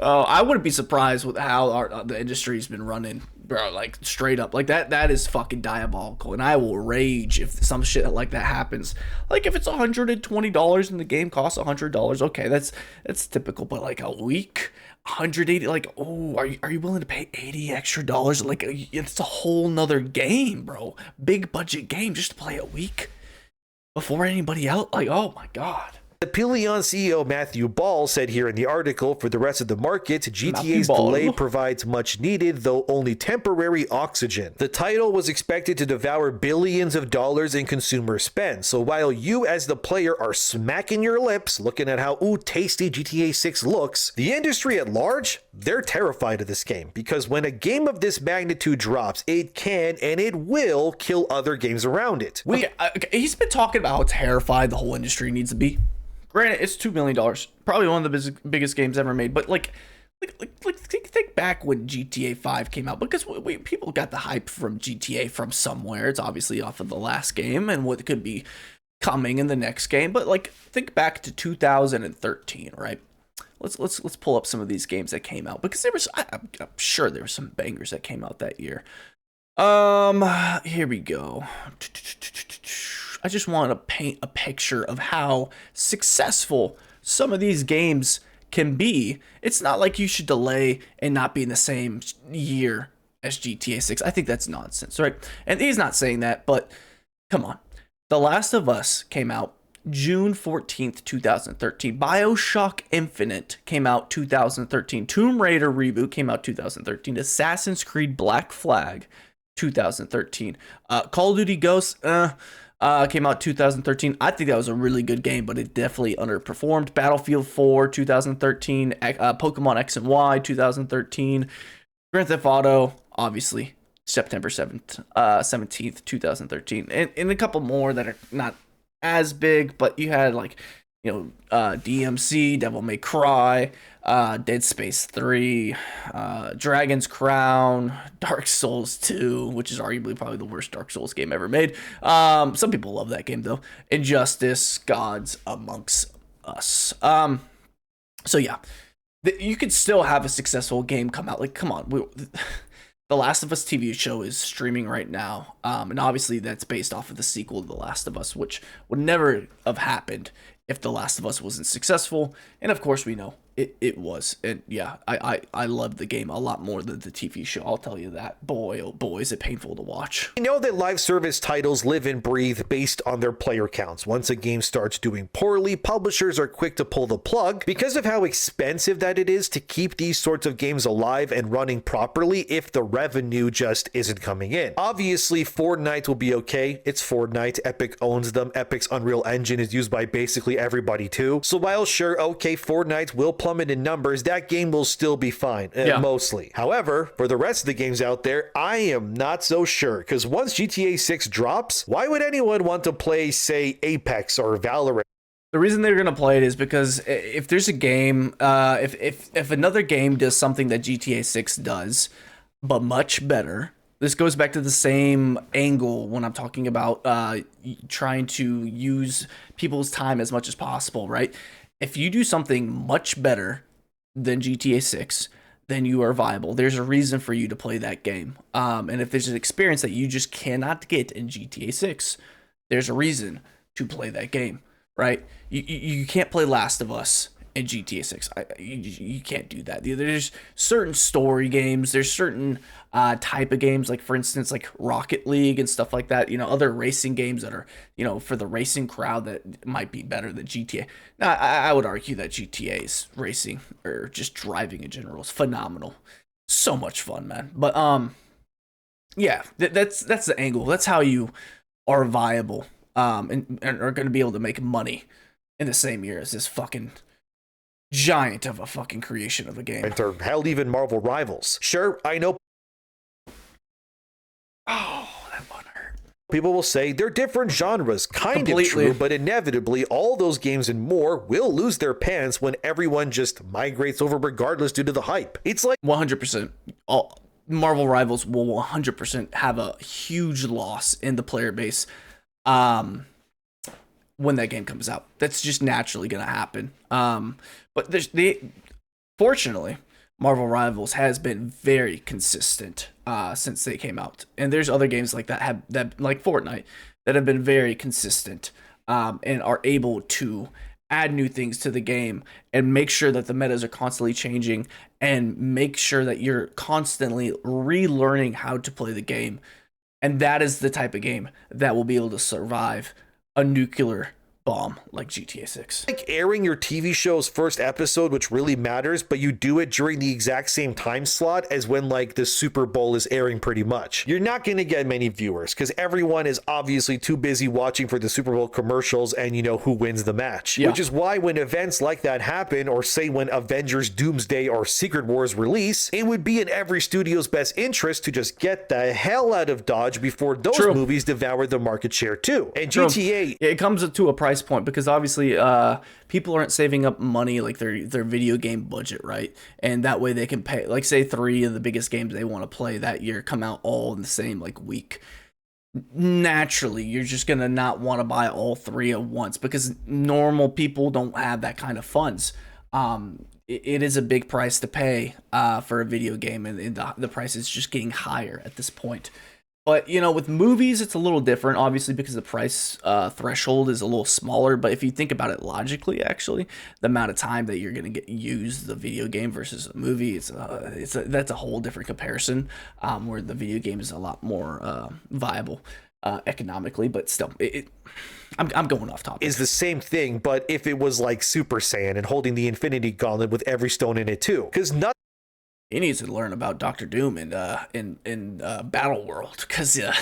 Oh, I wouldn't be surprised with how the industry's been running, bro. Like, straight up. Like, that is fucking diabolical. And I will rage if some shit like that happens. Like, if it's $120 and the game costs $100, okay, that's typical. But, like, a week? 180, like, oh, are you willing to pay $80 extra? Like, it's a whole nother game, bro. Big budget game just to play a week before anybody else. Like, oh my god. The Pelion CEO Matthew Ball said here in the article, for the rest of the market, GTA's delay provides much needed, though only temporary oxygen. The title was expected to devour billions of dollars in consumer spend. So while you as the player are smacking your lips, looking at how tasty GTA 6 looks, the industry at large, they're terrified of this game. Because when a game of this magnitude drops, it can and it will kill other games around it. Okay, he's been talking about how terrified the whole industry needs to be. Granted, it's $2 million, probably one of the biggest games ever made. But like think back when GTA 5 came out, because people got the hype from GTA from somewhere. It's obviously off of the last game and what could be coming in the next game. But like, think back to 2013, right? let's pull up some of these games that came out, because I'm sure there were some bangers that came out that year. Here we go. I just want to paint a picture of how successful some of these games can be. It's not like you should delay and not be in the same year as GTA 6. I think that's nonsense, right? And he's not saying that, but come on. The Last of Us came out June 14th, 2013. BioShock Infinite came out 2013. Tomb Raider Reboot came out 2013. Assassin's Creed Black Flag 2013. Call of Duty Ghosts came out 2013. I think that was a really good game, but it definitely underperformed. Battlefield 4 2013. Pokemon X and Y 2013. Grand Theft Auto, obviously, September 17th, 2013. And a couple more that are not as big, but you had like, DMC, Devil May Cry, Dead Space 3, Dragon's Crown, Dark Souls 2, which is arguably probably the worst Dark Souls game ever made. Some people love that game though. Injustice, Gods Amongst Us. So yeah, you could still have a successful game come out. Like, come on, The Last of Us TV show is streaming right now, and obviously that's based off of the sequel to The Last of Us, which would never have happened if The Last of Us wasn't successful. And of course we know it was. And yeah, I loved the game a lot more than the TV show, I'll tell you that. Boy, oh boy, is it painful to watch. You know that live service titles live and breathe based on their player counts. Once a game starts doing poorly, publishers are quick to pull the plug because of how expensive that it is to keep these sorts of games alive and running properly if the revenue just isn't coming in. Obviously, Fortnite will be okay. It's Fortnite. Epic owns them. Epic's Unreal Engine is used by basically everybody too. So while sure, okay, Fortnite will plummet in numbers, that game will still be fine, mostly. However, for the rest of the games out there, I am not so sure, because once GTA 6 drops, why would anyone want to play, say, Apex or Valorant? The reason they're going to play it is because if there's a game, if another game does something that GTA 6 does, but much better, this goes back to the same angle when I'm talking about trying to use people's time as much as possible, right? If you do something much better than GTA 6, then you are viable. There's a reason for you to play that game. And if there's an experience that you just cannot get in GTA 6, there's a reason to play that game, right? You can't play Last of Us in GTA 6. You can't do that. There's certain story games. There's certain type of games, like for instance, like Rocket League and stuff like that. Other racing games that are, for the racing crowd that might be better than GTA. Now, I would argue that GTA's racing or just driving in general is phenomenal. So much fun, man. But yeah, that's the angle. That's how you are viable and are going to be able to make money in the same year as this fucking giant of a fucking creation of a game. Or hell, even Marvel Rivals. Sure, I know. Oh, that one hurt. People will say they're different genres. Completely. Of true, but inevitably, all those games and more will lose their pants when everyone just migrates over regardless due to the hype. It's like 100%. All Marvel Rivals will 100% have a huge loss in the player base when that game comes out. That's just naturally going to happen. But fortunately, Marvel Rivals has been very consistent since they came out, and there's other games like that like Fortnite that have been very consistent and are able to add new things to the game and make sure that the metas are constantly changing and make sure that you're constantly relearning how to play the game. And that is the type of game that will be able to survive a nuclear bomb like GTA 6. Like airing your TV show's first episode, which really matters, but you do it during the exact same time slot as when like the Super Bowl is airing pretty much. You're not going to get many viewers because everyone is obviously too busy watching for the Super Bowl commercials and who wins the match. Yeah. Which is why when events like that happen, or say when Avengers Doomsday or Secret Wars release, it would be in every studio's best interest to just get the hell out of Dodge before those movies devour the market share too. And GTA, it comes to a price point because obviously people aren't saving up money like their video game budget, right? And that way they can pay, like say 3 of the biggest games they want to play that year come out all in the same like week. Naturally, you're just gonna not want to buy all 3 at once because normal people don't have that kind of funds. it is a big price to pay for a video game, and the price is just getting higher at this point. But, you know, with movies, it's a little different, obviously, because the price threshold is a little smaller. But if you think about it logically, actually, the amount of time that you're going to use the video game versus a movie, that's a whole different comparison, where the video game is a lot more viable economically. But still, I'm going off topic. Is the same thing, but if it was like Super Saiyan and holding the Infinity Gauntlet with every stone in it too, because he needs to learn about Doctor Doom and in Battle World, because it's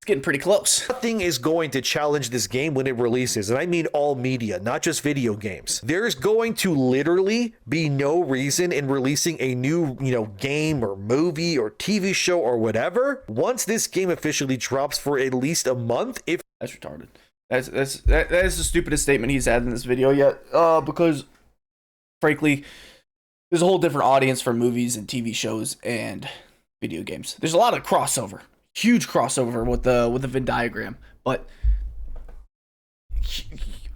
getting pretty close. Nothing is going to challenge this game when it releases, and I mean all media, not just video games. There's going to literally be no reason in releasing a new, game or movie or TV show or whatever once this game officially drops for at least a month. If that's retarded. That is the stupidest statement he's had in this video yet. Because frankly, there's a whole different audience for movies and TV shows and video games. There's a lot of crossover, huge crossover with the Venn diagram, but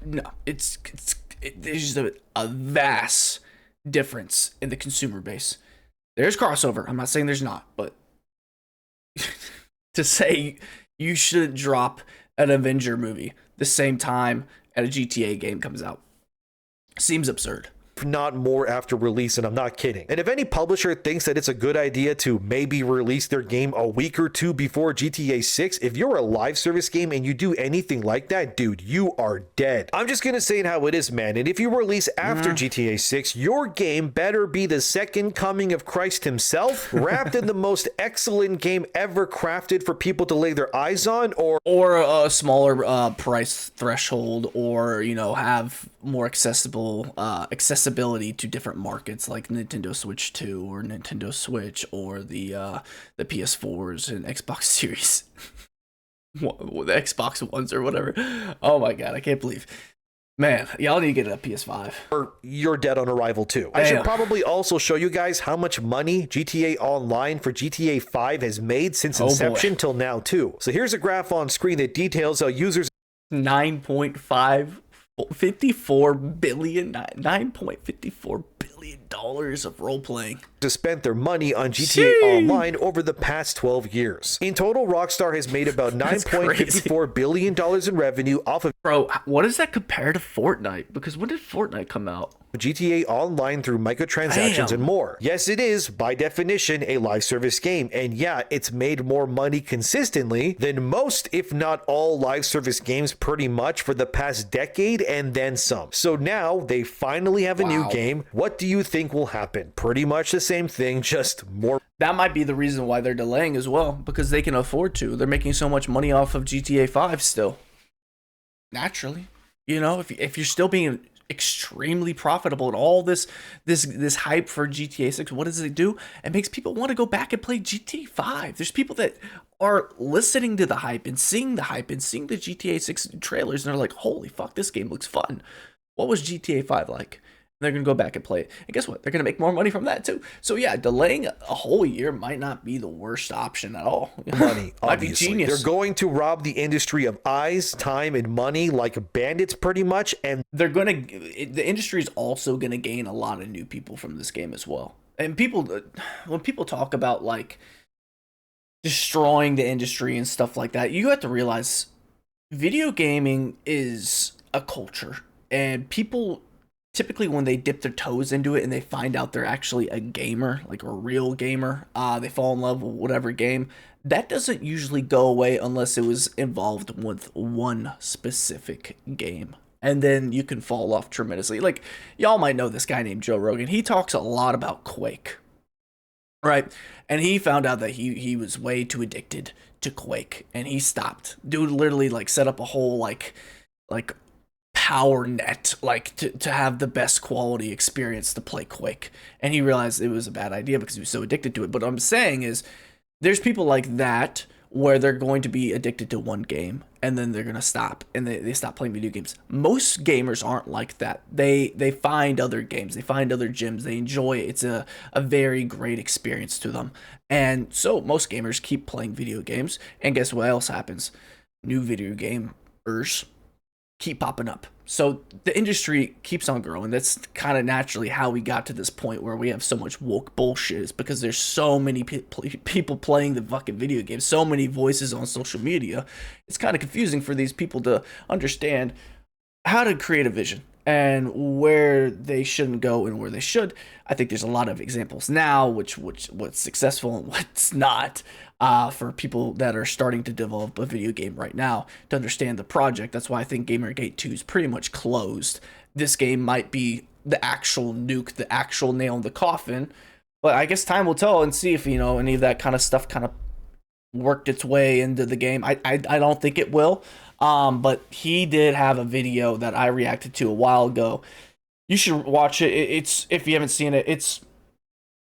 no, there's just a vast difference in the consumer base. There's crossover. I'm not saying there's not, but to say you should drop an Avenger movie the same time a GTA game comes out seems absurd. Not more after release, and I'm not kidding. And if any publisher thinks that it's a good idea to maybe release their game a week or two before GTA 6, if you're a live service game and you do anything like that, dude, you are dead. I'm just gonna say it how it is, man. And if you release after GTA 6, your game better be the second coming of Christ himself, wrapped in the most excellent game ever crafted for people to lay their eyes on, or a smaller price threshold, or have more accessibility to different markets like Nintendo Switch 2 or Nintendo Switch or the PS4s and Xbox Series, the Xbox Ones or whatever. Oh my god, I can't believe. Man, y'all need to get a PS5. Or you're dead on arrival too. I should probably also show you guys how much money GTA Online for GTA 5 has made since inception till now too. So here's a graph on screen that details how users 9.54 billion of role playing to spend their money on GTA Online over the past 12 years. In total, Rockstar has made about $9.54 billion in revenue off of what does that compare to Fortnite? Because when did Fortnite come out? GTA Online through microtransactions and more. Yes, it is, by definition, a live service game. And yeah, it's made more money consistently than most, if not all, live service games pretty much for the past decade and then some. So now they finally have a new game. What do you think will happen? Pretty much the same thing, just more. That might be the reason why they're delaying as well, because they can afford to. They're making so much money off of GTA 5 still. Naturally. If you're still being extremely profitable and all this hype for GTA 6, what does it do? It makes people want to go back and play GTA 5. There's people that are listening to the hype and seeing the GTA 6 trailers, and they're like, holy fuck, this game looks fun. What was GTA 5 like? And they're gonna go back and play it, and guess what? They're gonna make more money from that too. So yeah, delaying a whole year might not be the worst option at all. Money, might be genius. They're going to rob the industry of eyes, time, and money like bandits, pretty much. And the industry is also gonna gain a lot of new people from this game as well. And when people talk about like destroying the industry and stuff like that, you have to realize video gaming is a culture, and people typically when they dip their toes into it and they find out they're actually a gamer, like a real gamer, they fall in love with whatever game, that doesn't usually go away unless it was involved with one specific game. And then you can fall off tremendously. Like, y'all might know this guy named Joe Rogan. He talks a lot about Quake, right? And he found out that he was way too addicted to Quake, and he stopped. Dude literally like set up a whole like power net, like to have the best quality experience to play Quake, and he realized it was a bad idea because he was so addicted to it. But what I'm saying is there's people like that where they're going to be addicted to one game and then they're going to stop, and they stop playing video games. Most gamers aren't like that. They find other games, they find other gyms, they enjoy it. It's a very great experience to them. And so most gamers keep playing video games, and guess what else happens? New video gamers keep popping up. So the industry keeps on growing. That's kind of naturally how we got to this point where we have so much woke bullshit, is because there's so many people playing the fucking video games, so many voices on social media. It's kind of confusing for these people to understand how to create a vision and where they shouldn't go and where they should. I think there's a lot of examples now, which what's successful and what's not, for people that are starting to develop a video game right now to understand the project. That's why I think Gamergate 2 is pretty much closed. This game might be the actual nuke, the actual nail in the coffin, but I guess time will tell and see if, you know, any of that kind of stuff kind of worked its way into the game. I don't think it will. But he did have a video that I reacted to a while ago. You should watch it. It's, if you haven't seen it, it's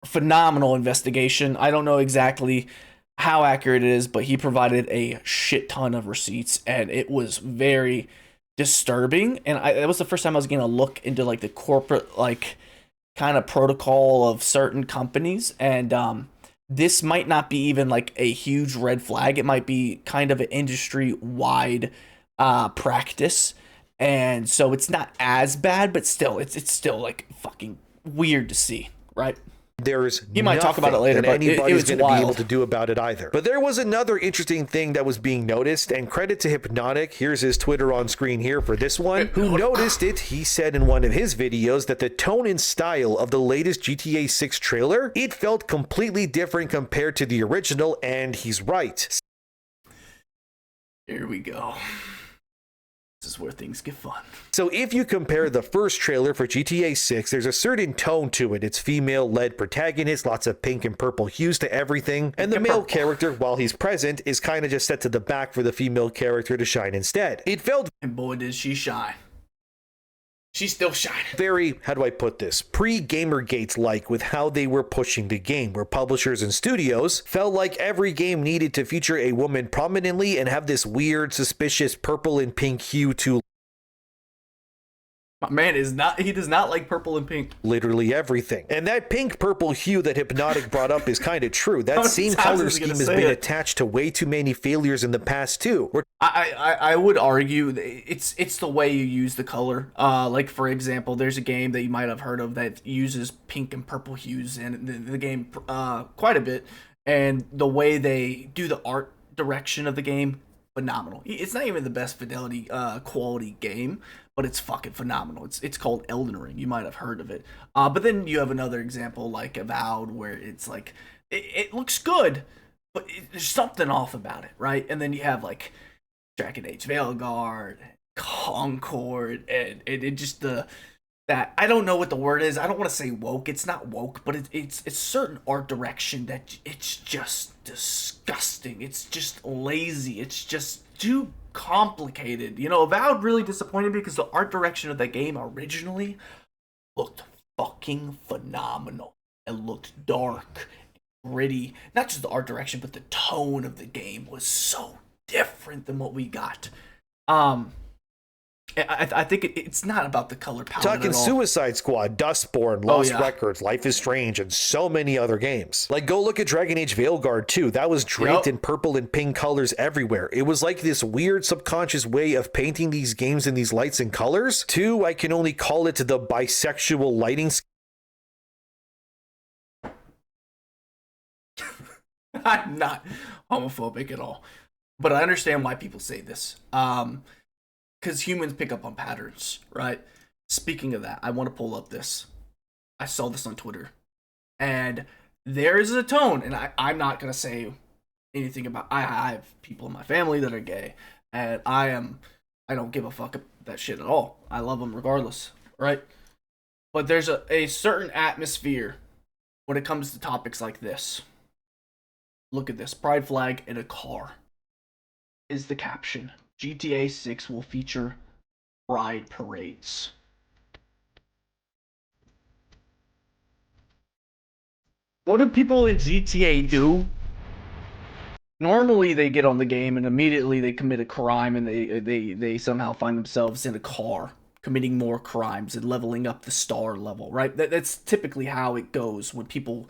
phenomenal investigation. I don't know exactly how accurate it is, but he provided a shit ton of receipts, and it was very disturbing. And it was the first time I was getting a look into like the corporate like kind of protocol of certain companies. And this might not be even like a huge red flag. It might be kind of an industry-wide practice, and so it's not as bad, but still, it's still like fucking weird to see, right? There's he might talk about it later, but anybody's going to be able wild to do about it either. But there was another interesting thing that was being noticed, and credit to Hypnotic, here's his Twitter on screen here for this one, who noticed it. He said in one of his videos that the tone and style of the latest GTA 6 trailer, it felt completely different compared to the original, and he's right. Here we go. This is where things get fun. So if you compare the first trailer for GTA 6, there's a certain tone to it. It's female-led protagonist, lots of pink and purple hues to everything, and the male character, while he's present, is kind of just set to the back for the female character to shine instead. It felt, and boy did she shine. She's still shining. Very, how do I put this, pre-Gamergate-like with how they were pushing the game, where publishers and studios felt like every game needed to feature a woman prominently and have this weird, suspicious purple and pink hue to my man is not, he does not like purple and pink. Literally everything. And that pink-purple hue that Hypnotic brought up is kind of true. That same color scheme has been attached to way too many failures in the past too. I would argue it's the way you use the color. Like for example, there's a game that you might have heard of that uses pink and purple hues in the game quite a bit, and the way they do the art direction of the game, phenomenal. It's not even the best fidelity quality game, but it's fucking phenomenal. It's called Elden Ring. You might have heard of it. But then you have another example like Avowed, where it's like it looks good, but there's something off about it, right? And then you have like Dragon Age Veilguard, Concord, and it just that I don't know what the word is. I don't want to say woke. It's not woke, but it's certain art direction that it's just disgusting. It's just lazy. It's just too complicated. You know, Avowed really disappointed me because the art direction of that game originally looked fucking phenomenal. It looked dark, gritty. Not just the art direction, but the tone of the game was so different than what we got. I think it's not about the color palette talking at all. Suicide Squad, Dustborn, Lost Records, Life is Strange, and so many other games. Like, go look at Dragon Age Veilguard too. That was draped in purple and pink colors everywhere. It was like this weird subconscious way of painting these games in these lights and colors. Two, I can only call it the bisexual lighting. I'm not homophobic at all, but I understand why people say this. Because humans pick up on patterns, right? Speaking of that, I want to pull up this. I saw this on Twitter. And there is a tone, and I'm not going to say anything about... I have people in my family that are gay, and I don't give a fuck about that shit at all. I love them regardless, right? But there's a certain atmosphere when it comes to topics like this. Look at this. Pride flag in a car is the caption. GTA 6 will feature pride parades. What do people in GTA do? Normally they get on the game and immediately they commit a crime, and they somehow find themselves in a car committing more crimes and leveling up the star level, right? That's typically how it goes when people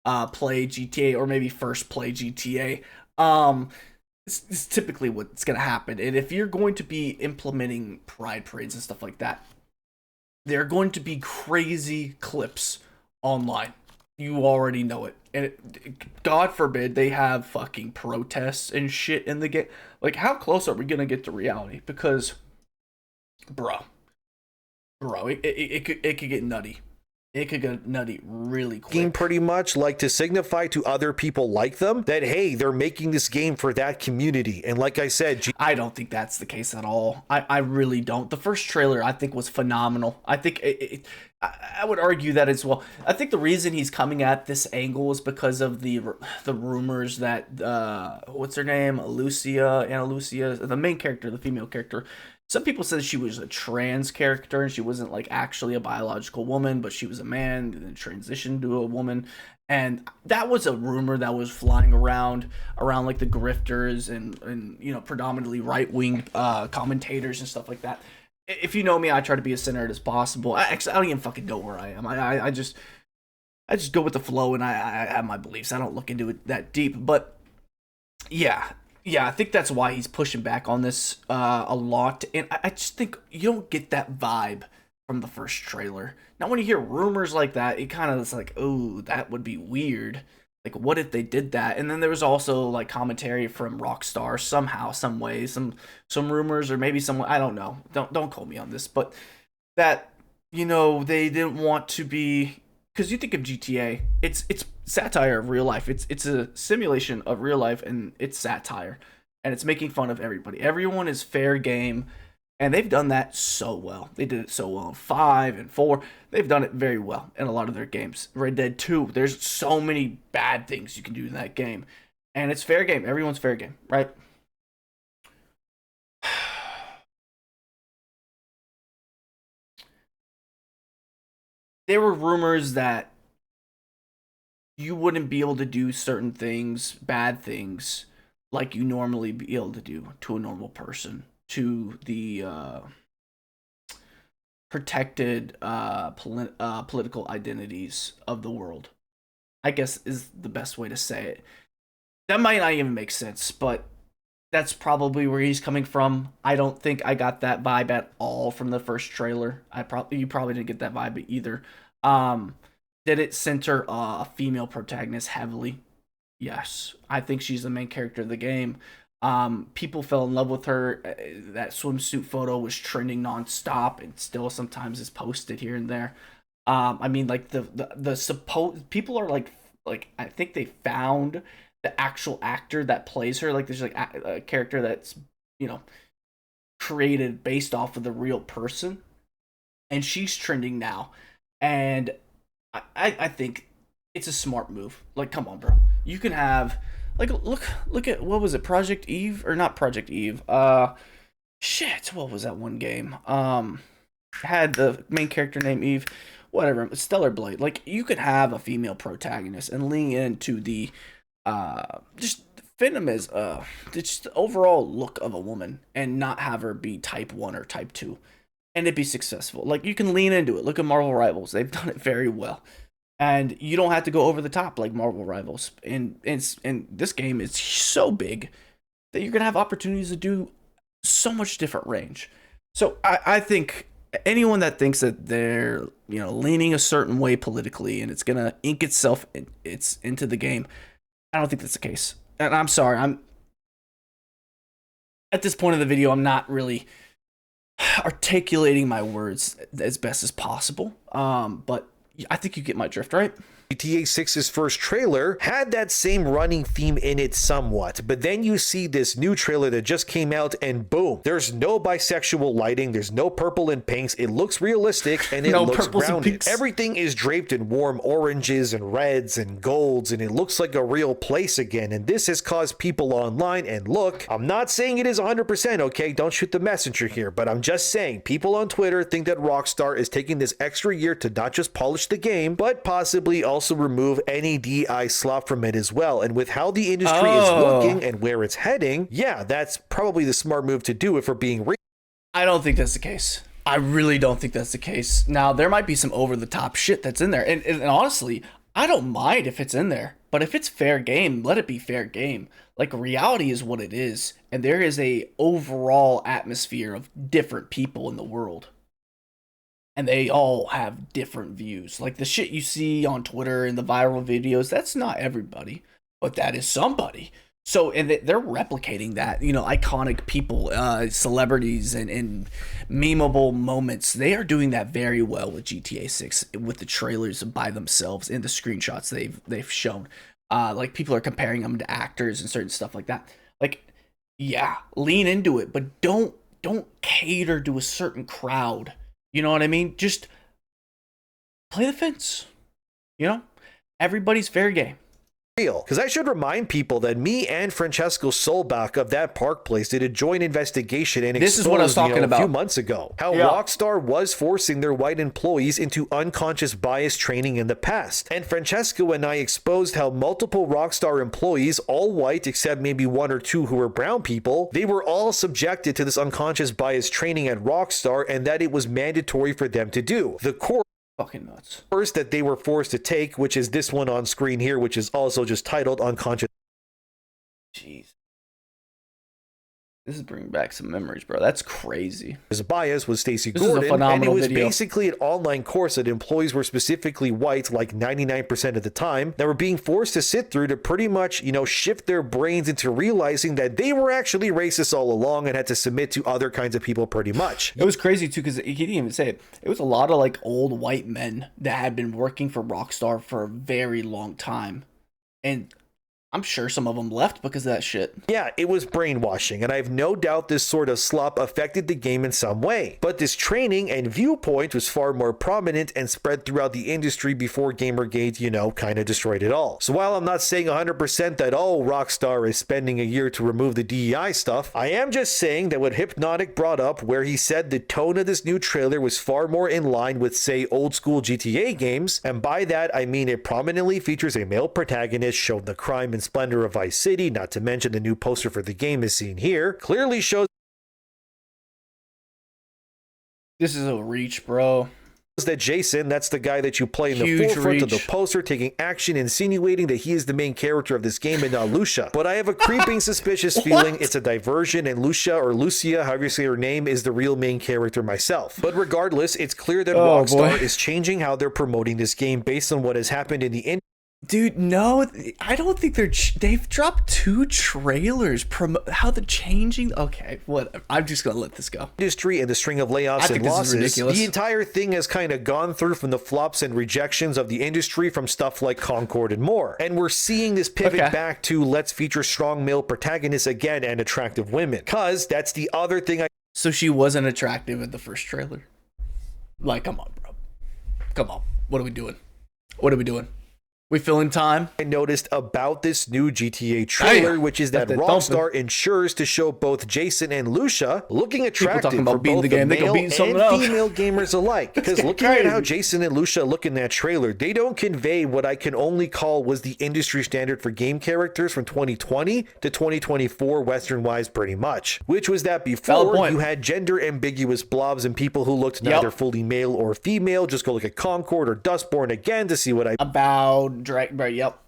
play GTA, or maybe first play GTA. it's typically what's going to happen. And if you're going to be implementing pride parades and stuff like that, there are going to be crazy clips online. You already know it. And God forbid they have fucking protests and shit in the game. Like, how close are we going to get to reality? Because, bro, it could get nutty. It could get nutty really quick. Pretty much like to signify to other people like them that, hey, they're making this game for that community. And like I said, I don't think that's the case at all. I really don't. The first trailer I think was phenomenal. I think I would argue that as well. I think the reason he's coming at this angle is because of the rumors that what's her name, Anna Lucia, the main character, the female character. Some people said she was a trans character and she wasn't like actually a biological woman, but she was a man and then transitioned to a woman. And that was a rumor that was flying around like the grifters and you know, predominantly right-wing commentators and stuff like that. If you know me, I try to be as centered as possible. I don't even fucking know where I am. I just go with the flow, and I have my beliefs. I don't look into it that deep. But yeah, I think that's why he's pushing back on this a lot. And I just think you don't get that vibe from the first trailer. Now, when you hear rumors like that, it kind of is like, oh, that would be weird. Like, what if they did that? And then there was also like commentary from Rockstar somehow, some way, some rumors, or maybe some, I don't know. Don't quote me on this, but that, you know, they didn't want to be, because you think of GTA, it's satire of real life. It's a simulation of real life, and it's satire, and it's making fun of everybody. Everyone is fair game. And they've done that so well. They did it so well in 5 and 4. They've done it very well in a lot of their games. Red Dead 2, there's so many bad things you can do in that game. And it's fair game. Everyone's fair game, right? There were rumors that you wouldn't be able to do certain things, bad things, like you normally be able to do to a normal person. To the protected political identities of the world, I guess is the best way to say it. That might not even make sense, but that's probably where he's coming from. I don't think I got that vibe at all from the first trailer. You probably didn't get that vibe either. Did it center a female protagonist heavily? Yes, I think she's the main character of the game. People fell in love with her. That swimsuit photo was trending nonstop, and still sometimes is posted here and there. I mean, like the supposed people are like I think they found the actual actor that plays her. Like there's like a character that's, you know, created based off of the real person, and she's trending now. And I think it's a smart move. Like, come on, bro. You can have. Like, look at, what was it, Project Eve? Or not Project Eve. Shit, what was that one game? Had the main character named Eve. Whatever, Stellar Blade. Like, you could have a female protagonist and lean into the, just Venom is, just the overall look of a woman and not have her be type 1 or type 2. And it'd be successful. Like, you can lean into it. Look at Marvel Rivals. They've done it very well. And you don't have to go over the top like Marvel Rivals. And this game is so big that you're going to have opportunities to do so much different range. So I think anyone that thinks that they're, you know, leaning a certain way politically and it's going to ink itself into the game, I don't think that's the case. And I'm sorry. At this point of the video, I'm not really articulating my words as best as possible. But I think you get my drift, right? GTA 6's first trailer had that same running theme in it somewhat, but then you see this new trailer that just came out and boom, there's no bisexual lighting, there's no purple and pinks, it looks realistic and it looks grounded. Everything is draped in warm oranges and reds and golds and it looks like a real place again, and this has caused people online, and look, I'm not saying it is 100%, okay, don't shoot the messenger here, but I'm just saying people on Twitter think that Rockstar is taking this extra year to not just polish the game, but possibly also remove any DI slop from it as well. And with how the industry is looking and where it's heading, yeah, that's probably the smart move to do if we're being real. I don't think that's the case. I really don't think that's the case. Now, there might be some over-the-top shit that's in there. And honestly, I don't mind if it's in there. But if it's fair game, let it be fair game. Like, reality is what it is, and there is a overall atmosphere of different people in the world. And they all have different views. Like, the shit you see on Twitter and the viral videos, that's not everybody, but that is somebody. So, and they're replicating that, you know, iconic people, celebrities, and memeable moments. They are doing that very well with GTA 6, with the trailers by themselves and the screenshots they've shown. Like, people are comparing them to actors and certain stuff like that. Like, yeah, lean into it, but don't cater to a certain crowd. You know what I mean? Just play the fence. You know, everybody's fair game. Because I should remind people that me and Francesco Solbach of that Park Place did a joint investigation and this is what I was talking about a few months ago. How Rockstar was forcing their white employees into unconscious bias training in the past. And Francesco and I exposed how multiple Rockstar employees, all white except maybe one or two who were brown people, they were all subjected to this unconscious bias training at Rockstar, and that it was mandatory for them to do. The core fucking nuts. First that they were forced to take, which is this one on screen here, which is also just titled Unconscious. Jeez. This is bringing back some memories, bro. That's crazy. His bias was Stacey This Gordon, is a phenomenal and it was video. basically an online course that employees were specifically white, like 99% of the time, that were being forced to sit through to pretty much, you know, shift their brains into realizing that they were actually racist all along and had to submit to other kinds of people pretty much. It was crazy too, because he didn't even say it. It was a lot of like old white men that had been working for Rockstar for a very long time, and I'm sure some of them left because of that shit. Yeah, it was brainwashing, and I have no doubt this sort of slop affected the game in some way. But this training and viewpoint was far more prominent and spread throughout the industry before Gamergate, you know, kind of destroyed it all. So while I'm not saying 100% that, oh, Rockstar is spending a year to remove the DEI stuff, I am just saying that what Hypnotic brought up, where he said the tone of this new trailer was far more in line with, say, old school GTA games, and by that I mean it prominently features a male protagonist showing the crime and splendor of Vice City, not to mention the new poster for the game is seen here, clearly shows This is a reach, bro. that Jason, that's the guy that you play in the Huge forefront of the reach. poster, taking action, insinuating that he is the main character of this game and not Lucia. But I have a creeping suspicious feeling it's a diversion, and Lucia, or Lucia, however you say her name, is the real main character myself. But regardless, it's clear that Rockstar is changing how they're promoting this game based on what has happened in the industry. Dude, no, I don't think they've dropped 2 trailers. How they're changing? Okay, whatever. I'm just gonna let this go. Industry and the string of layoffs and losses, ridiculous. the entire thing has kind of gone through from the flops and rejections of the industry from stuff like Concord and more. And we're seeing this pivot back to let's feature strong male protagonists again and attractive women. Cause that's the other thing So she wasn't attractive in the first trailer. Like, come on, bro. Come on. What are we doing? What are we doing? We filling time? I noticed about this new GTA trailer, which is that Rockstar ensures to show both Jason and Lucia looking attractive for both the male and female gamers alike. Because looking at how Jason and Lucia look in that trailer, they don't convey what I can only call was the industry standard for game characters from 2020 to 2024 Western-wise pretty much. Which was that before you had gender-ambiguous blobs and people who looked neither fully male or female. Just go look at Concord or Dustborn again to see what I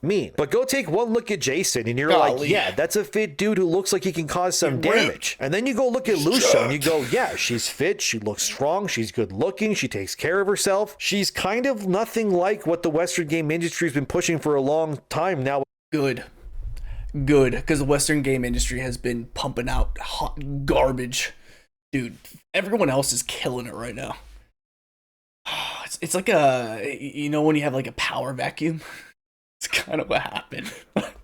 mean. But go take one look at Jason and you're like, yeah, that's a fit dude who looks like he can cause some damage. And then you go look at Lucia and you go, yeah, she's fit, she looks strong, she's good looking, she takes care of herself. She's kind of nothing like what the Western game industry has been pushing for a long time now. Good, because the Western game industry has been pumping out hot garbage. Dude, everyone else is killing it right now. It's like you know when you have like a power vacuum? It's kind of what happened.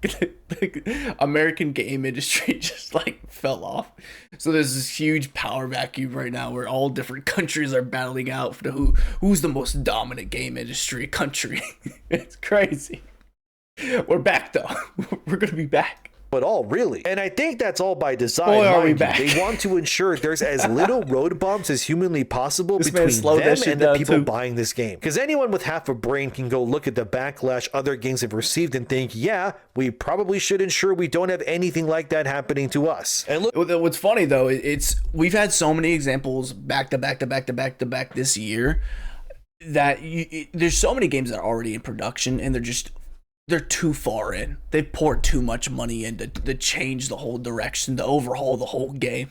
The American game industry just like fell off. So there's this huge power vacuum right now where all different countries are battling out for who's the most dominant game industry country. It's crazy. We're back though. We're gonna be back. But all really. And I think that's all by design. Boy, are we back. They want to ensure there's as little road bumps as humanly possible between them and the people buying this game. Because anyone with half a brain can go look at the backlash other games have received and think, yeah, we probably should ensure we don't have anything like that happening to us. And look, what's funny though, we've had so many examples back to back this year that there's so many games that are already in production and they're they're too far in. They poured too much money in to change the whole direction, to overhaul the whole game.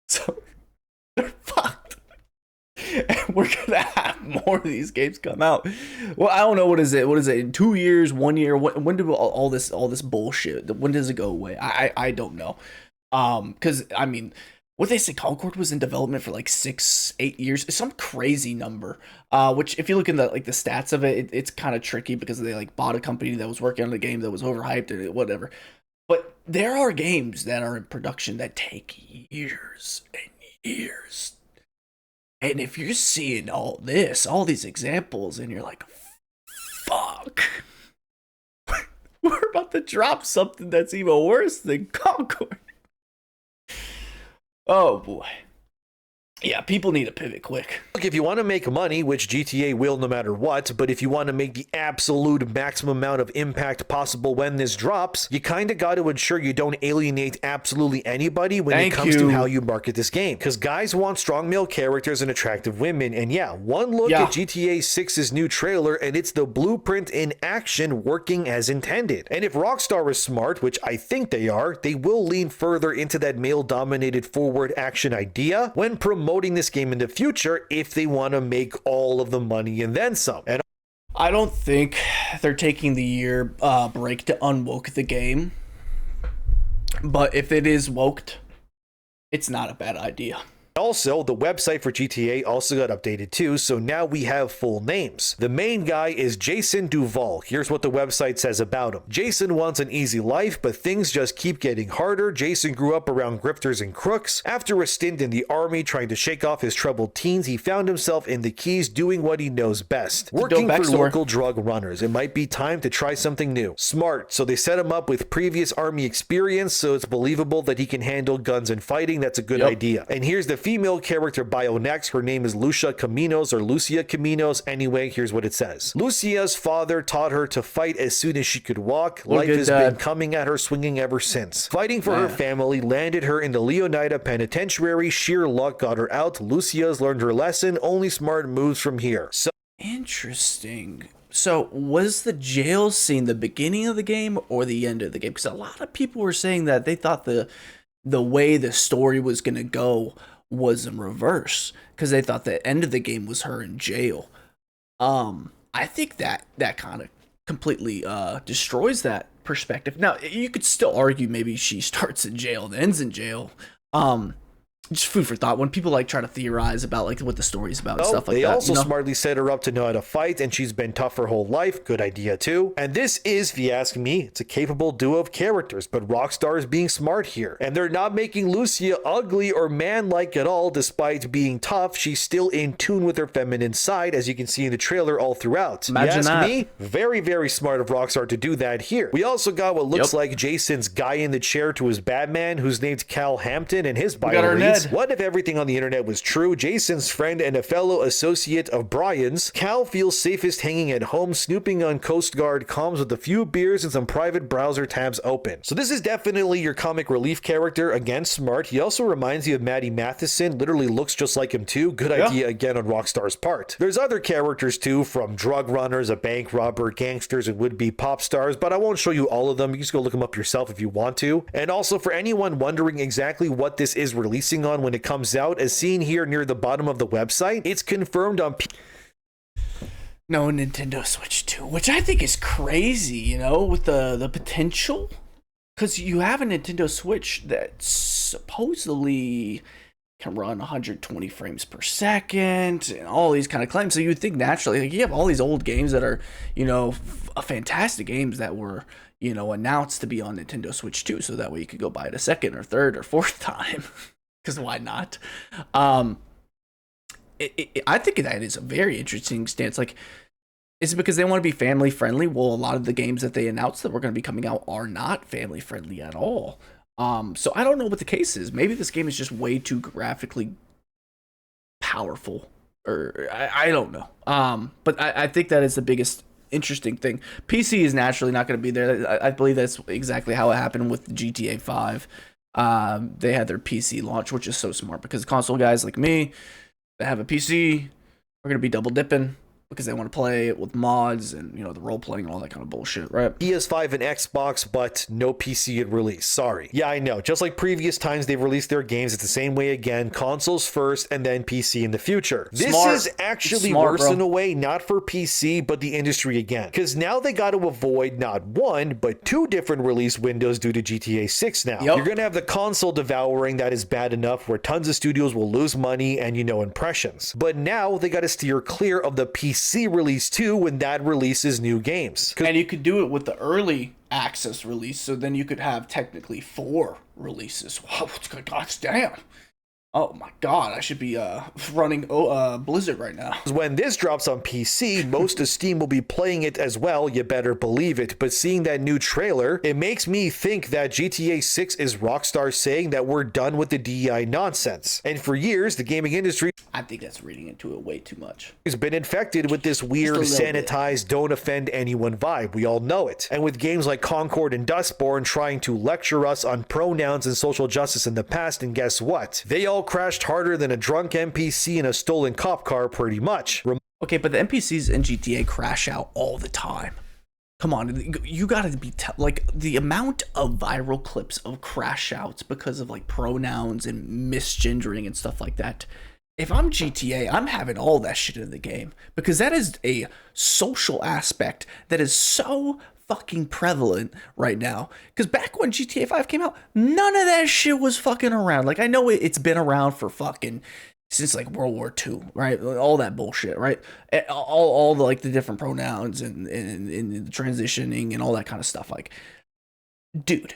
So they're fucked. And we're gonna have more of these games come out. Well, I don't know, what is it? In 2 years, 1 year? When do all this bullshit? When does it go away? I don't know. Because I mean, what they say, Concord was in development for like 6-8 years. It's some crazy number. Which if you look in the stats of it, it's kind of tricky because they like bought a company that was working on a game that was overhyped and whatever. But there are games that are in production that take years and years. And if you're seeing all these examples, and you're like, fuck, we're about to drop something that's even worse than Concord. Oh boy. Yeah, people need to pivot quick. Look, if you want to make money, which GTA will no matter what, but if you want to make the absolute maximum amount of impact possible when this drops, you kind of got to ensure you don't alienate absolutely anybody when it comes to how you market this game. Because guys want strong male characters and attractive women. And yeah, one look at GTA 6's new trailer, and it's the blueprint in action working as intended. And if Rockstar is smart, which I think they are, they will lean further into that male-dominated forward action idea when promoting this game in the future if they want to make all of the money and then some. And I don't think they're taking the year break to unwoke the game, but if it is woked, it's not a bad idea. also, the website for GTA also got updated too, so now we have full names. The main guy is Jason Duval. Here's what the website says about him. Jason wants an easy life, but things just keep getting harder. Jason grew up around grifters and crooks. After a stint in the army trying to shake off his troubled teens, he found himself in the Keys doing what he knows best. Working for local drug runners. It might be time to try something new. Smart, so they set him up with previous army experience, so it's believable that he can handle guns and fighting. That's a good idea. And here's the female character bio next. Her name is Lucia Caminos, or Lucia Caminos. Anyway, here's what it says. Lucia's father taught her to fight as soon as she could walk. Life has been coming at her swinging ever since. Fighting for her family landed her in the Leonida Penitentiary. Sheer luck got her out. Lucia's learned her lesson. Only smart moves from here. So interesting. So was the jail scene the beginning of the game or the end of the game? Because a lot of people were saying that they thought the way the story was going to go was in reverse, because they thought the end of the game was her in jail. I think that kind of completely destroys that perspective. Now, you could still argue maybe she starts in jail and ends in jail. Just food for thought when people like try to theorize about like what the story's about and stuff like that. They also smartly set her up to know how to fight, and she's been tough her whole life. Good idea too. And this is, if you ask me, it's a capable duo of characters, but Rockstar is being smart here. And they're not making Lucia ugly or man-like at all. Despite being tough, she's still in tune with her feminine side, as you can see in the trailer all throughout. Imagine that. Me, very, very smart of Rockstar to do that here. We also got what looks like Jason's guy in the chair to his Batman, who's named Cal Hampton, and his bio reads, what if everything on the internet was true? Jason's friend and a fellow associate of Brian's, Cal feels safest hanging at home, snooping on Coast Guard comms with a few beers and some private browser tabs open. So this is definitely your comic relief character. Again, smart. He also reminds you of Maddie Matheson. Literally looks just like him too. Good idea again on Rockstar's part. There's other characters too, from drug runners, a bank robber, gangsters, and would-be pop stars, but I won't show you all of them. You can just go look them up yourself if you want to. And also, for anyone wondering exactly what this is releasing on when it comes out, as seen here near the bottom of the website, it's confirmed on no Nintendo Switch 2, which I think is crazy, you know, with the potential, because you have a Nintendo Switch that supposedly can run 120 frames per second and all these kind of claims. So you would think naturally, like, you have all these old games that are, you know, fantastic games that were, you know, announced to be on Nintendo Switch 2, so that way you could go buy it a second or third or fourth time. Because why not? I think that is a very interesting stance. Like, is it because they want to be family friendly? Well, a lot of the games that they announced that were going to be coming out are not family friendly at all. So I don't know what the case is. Maybe this game is just way too graphically powerful, or I don't know. But I think that is the biggest interesting thing. PC is naturally not going to be there. I believe that's exactly how it happened with GTA 5. They had their PC launch, which is so smart, because console guys like me that have a PC are going to be double dipping. because they want to play it with mods and, you know, the role playing and all that kind of bullshit, right? PS5 and Xbox, but no PC at release. Sorry. Yeah, I know. Just like previous times they've released their games, it's the same way again. Consoles first and then PC in the future. This is actually worse in a way, not for PC, but the industry again. Because now they got to avoid not one, but two different release windows due to GTA 6 now. You're going to have the console devouring that is bad enough where tons of studios will lose money and, you know, impressions. But now they got to steer clear of the PC release too when that releases new games. And you could do it with the early access release, so then you could have technically 4 releases. Wow, gosh damn. Oh my god, I should be running Blizzard right now. When this drops on PC, most of Steam will be playing it as well, you better believe it. But seeing that new trailer, it makes me think that GTA 6 is Rockstar saying that we're done with the DEI nonsense. And for years, the gaming industry, I think that's reading into it way too much, has been infected with this weird, sanitized, don't offend anyone vibe. We all know it. And with games like Concord and Dustborn trying to lecture us on pronouns and social justice in the past, and guess what? They all crashed harder than a drunk NPC in a stolen cop car, pretty much. Okay, but the NPCs in GTA crash out all the time. Come on, you gotta be like, the amount of viral clips of crash outs because of like pronouns and misgendering and stuff like that. If I'm GTA, I'm having all that shit in the game, because that is a social aspect that is so fucking prevalent right now. Because back when GTA 5 came out, none of that shit was fucking around. Like, I know it's been around for fucking since like World War II, right? All that bullshit, right? All the like the different pronouns and the transitioning and all that kind of stuff. Like, dude,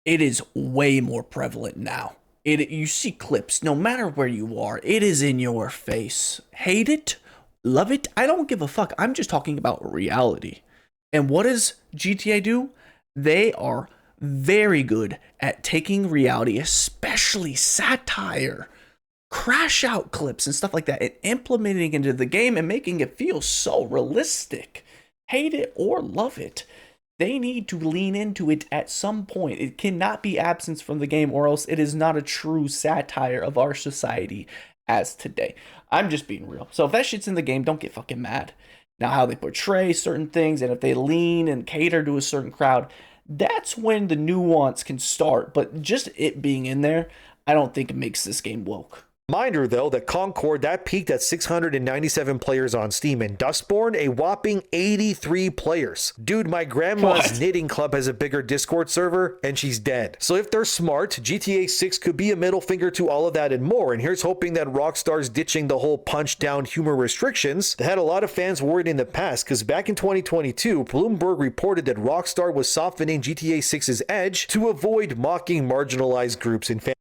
it is way more prevalent now. You see clips, no matter where you are, it is in your face. Hate it, love it, I don't give a fuck. I'm just talking about reality. And what does GTA do? They are very good at taking reality, especially satire, crash out clips and stuff like that, and implementing it into the game and making it feel so realistic. Hate it or love it, they need to lean into it at some point. It cannot be absent from the game, or else it is not a true satire of our society as today. I'm just being real. So if that shit's in the game, don't get fucking mad. Now, how they portray certain things, and if they lean and cater to a certain crowd, that's when the nuance can start. But just it being in there, I don't think it makes this game woke. Reminder, though, that Concord, that peaked at 697 players on Steam, and Dustborn, a whopping 83 players. Dude, my grandma's knitting club has a bigger Discord server, and she's dead. So if they're smart, GTA 6 could be a middle finger to all of that and more, and here's hoping that Rockstar's ditching the whole punch-down humor restrictions that had a lot of fans worried in the past, because back in 2022, Bloomberg reported that Rockstar was softening GTA 6's edge to avoid mocking marginalized groups in fans.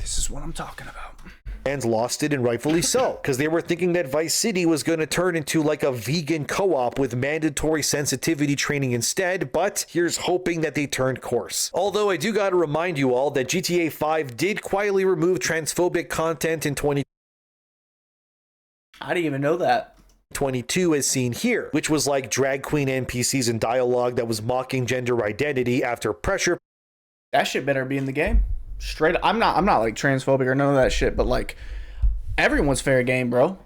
This is what I'm talking about. Fans lost it, and rightfully so, because they were thinking that Vice City was going to turn into like a vegan co-op with mandatory sensitivity training instead, but here's hoping that they turned course. Although I do got to remind you all that GTA 5 did quietly remove transphobic content in 2022. I didn't even know that. 22 as seen here, which was like drag queen NPCs and dialogue that was mocking gender identity after pressure. That shit better be in the game. Straight up. I'm not like transphobic or none of that shit, but like, everyone's fair game, bro.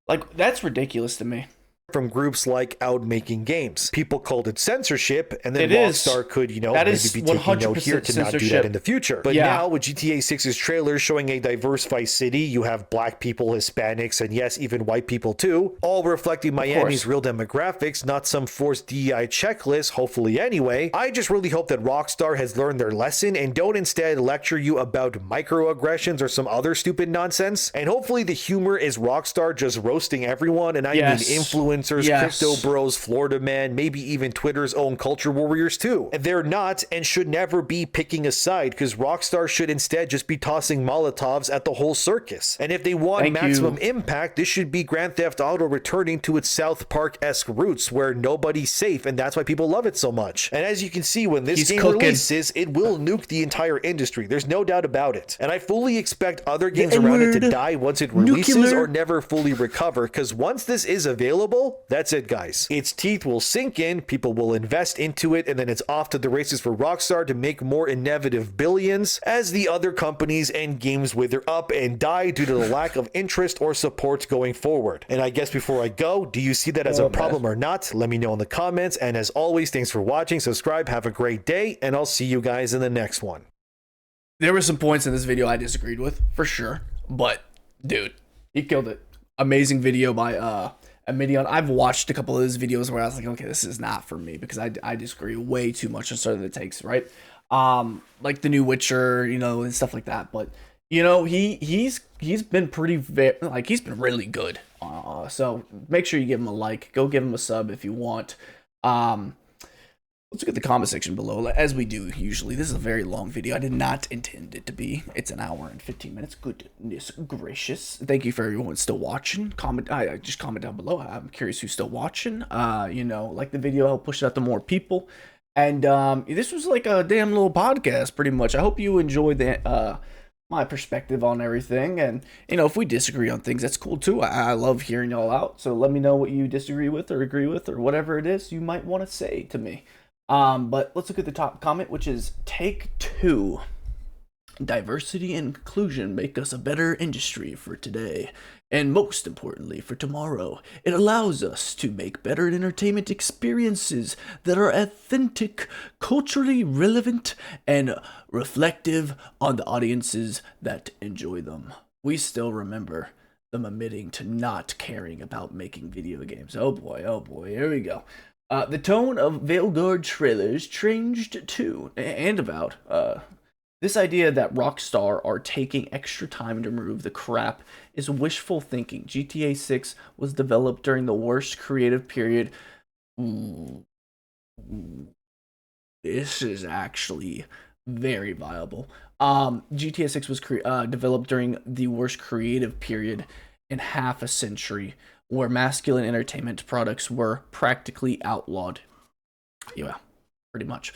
Like, that's ridiculous to me. From groups like Out Making Games. People called it censorship, and then Rockstar could, you know, maybe be taking note here to not do that in the future. But now with GTA 6's trailers showing a diverse Vice City, you have black people, Hispanics, and yes, even white people too, all reflecting Miami's real demographics, not some forced DEI checklist, hopefully anyway. I just really hope that Rockstar has learned their lesson and don't instead lecture you about microaggressions or some other stupid nonsense. And hopefully the humor is Rockstar just roasting everyone, and I mean influencers, crypto bros, Florida man, maybe even Twitter's own culture warriors too. They're not and should never be picking a side, because Rockstar should instead just be tossing Molotovs at the whole circus. And if they want maximum impact, this should be Grand Theft Auto returning to its South Park-esque roots where nobody's safe, and that's why people love it so much. And as you can see, when this game releases, it will nuke the entire industry. There's no doubt about it. And I fully expect other games around it to die once it releases or never fully recover, because once this is available, Well, that's it, guys. Its teeth will sink in, people will invest into it, and then it's off to the races for Rockstar to make more innovative billions as the other companies and games wither up and die due to the lack of interest or support going forward. And I guess before I go, do you see that as a problem or not? Let me know in the comments. And as always, thanks for watching. Subscribe, have a great day, and I'll see you guys in the next one. There were some points in this video I disagreed with, for sure. But, dude, he killed it. Amazing video by Endymion. I've watched a couple of his videos where I was like, okay, this is not for me because I disagree way too much on certain takes, right? Like the new Witcher, you know, and stuff like that. But you know, he's been he's been really good. So make sure you give him a like. Go give him a sub if you want. Let's look at the comment section below, as we do usually. This is a very long video. I did not intend it to be. It's an hour and 15 minutes. Goodness gracious. Thank you for everyone still watching. Just comment down below. I'm curious who's still watching. You know, like the video, I'll push it out to more people. And this was like a damn little podcast, pretty much. I hope you enjoyed the my perspective on everything. And, you know, if we disagree on things, that's cool too. I love hearing y'all out. So let me know what you disagree with or agree with or whatever it is you might want to say to me. But let's look at the top comment, which is Take 2. Diversity and inclusion make us a better industry for today, and most importantly for tomorrow. It allows us to make better entertainment experiences that are authentic, culturally relevant, and reflective on the audiences that enjoy them. We still remember them admitting to not caring about making video games. Oh boy, here we go. The tone of Veilguard trailers changed too, and about this idea that Rockstar are taking extra time to remove the crap is wishful thinking. GTA 6 was developed during the worst creative period. This is actually very viable. GTA 6 was developed during the worst creative period in half a century, where masculine entertainment products were practically outlawed. Yeah, pretty much.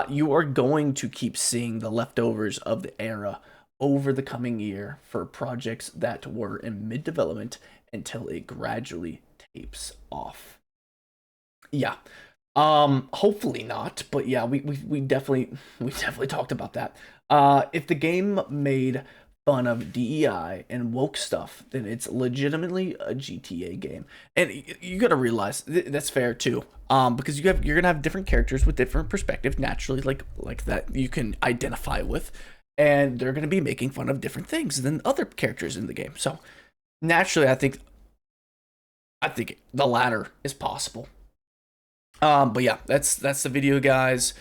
You are going to keep seeing the leftovers of the era over the coming year for projects that were in mid-development until it gradually tapes off. Yeah. Hopefully not, but yeah, we definitely talked about that. If the game made fun of DEI and woke stuff, then it's legitimately a GTA game. And you gotta realize that's fair too, because you're gonna have different characters with different perspectives, naturally, like that you can identify with, and they're gonna be making fun of different things than other characters in the game. So naturally, I think the latter is possible. But yeah, that's the video, guys.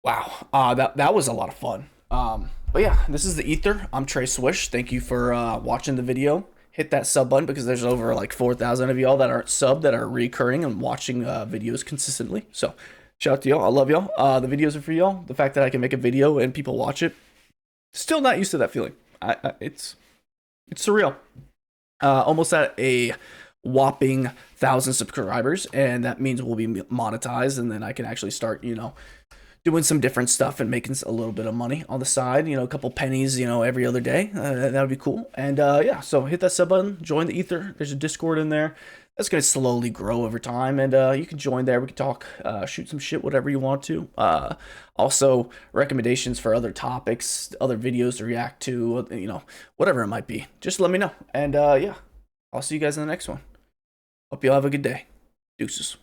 Wow, that was a lot of fun. But yeah, this is the eethur. I'm Trey Swish. Thank you for watching the video. Hit that sub button because there's over like 4,000 of y'all that aren't subbed that are recurring and watching videos consistently. So shout out to y'all. I love y'all. The videos are for y'all. The fact that I can make a video and people watch it, still not used to that feeling. It's surreal. Almost at a whopping 1,000 subscribers, and that means we'll be monetized, and then I can actually start, you know, doing some different stuff and making a little bit of money on the side, you know, a couple pennies, you know, every other day. That would be cool. And yeah, so hit that sub button, join the eethur. There's a Discord in there that's going to slowly grow over time, and you can join there. We can talk, shoot some shit, whatever you want to. Also recommendations for other topics, other videos to react to, you know, whatever it might be, just let me know. And yeah, I'll see you guys in the next one. Hope you all have a good day. Deuces.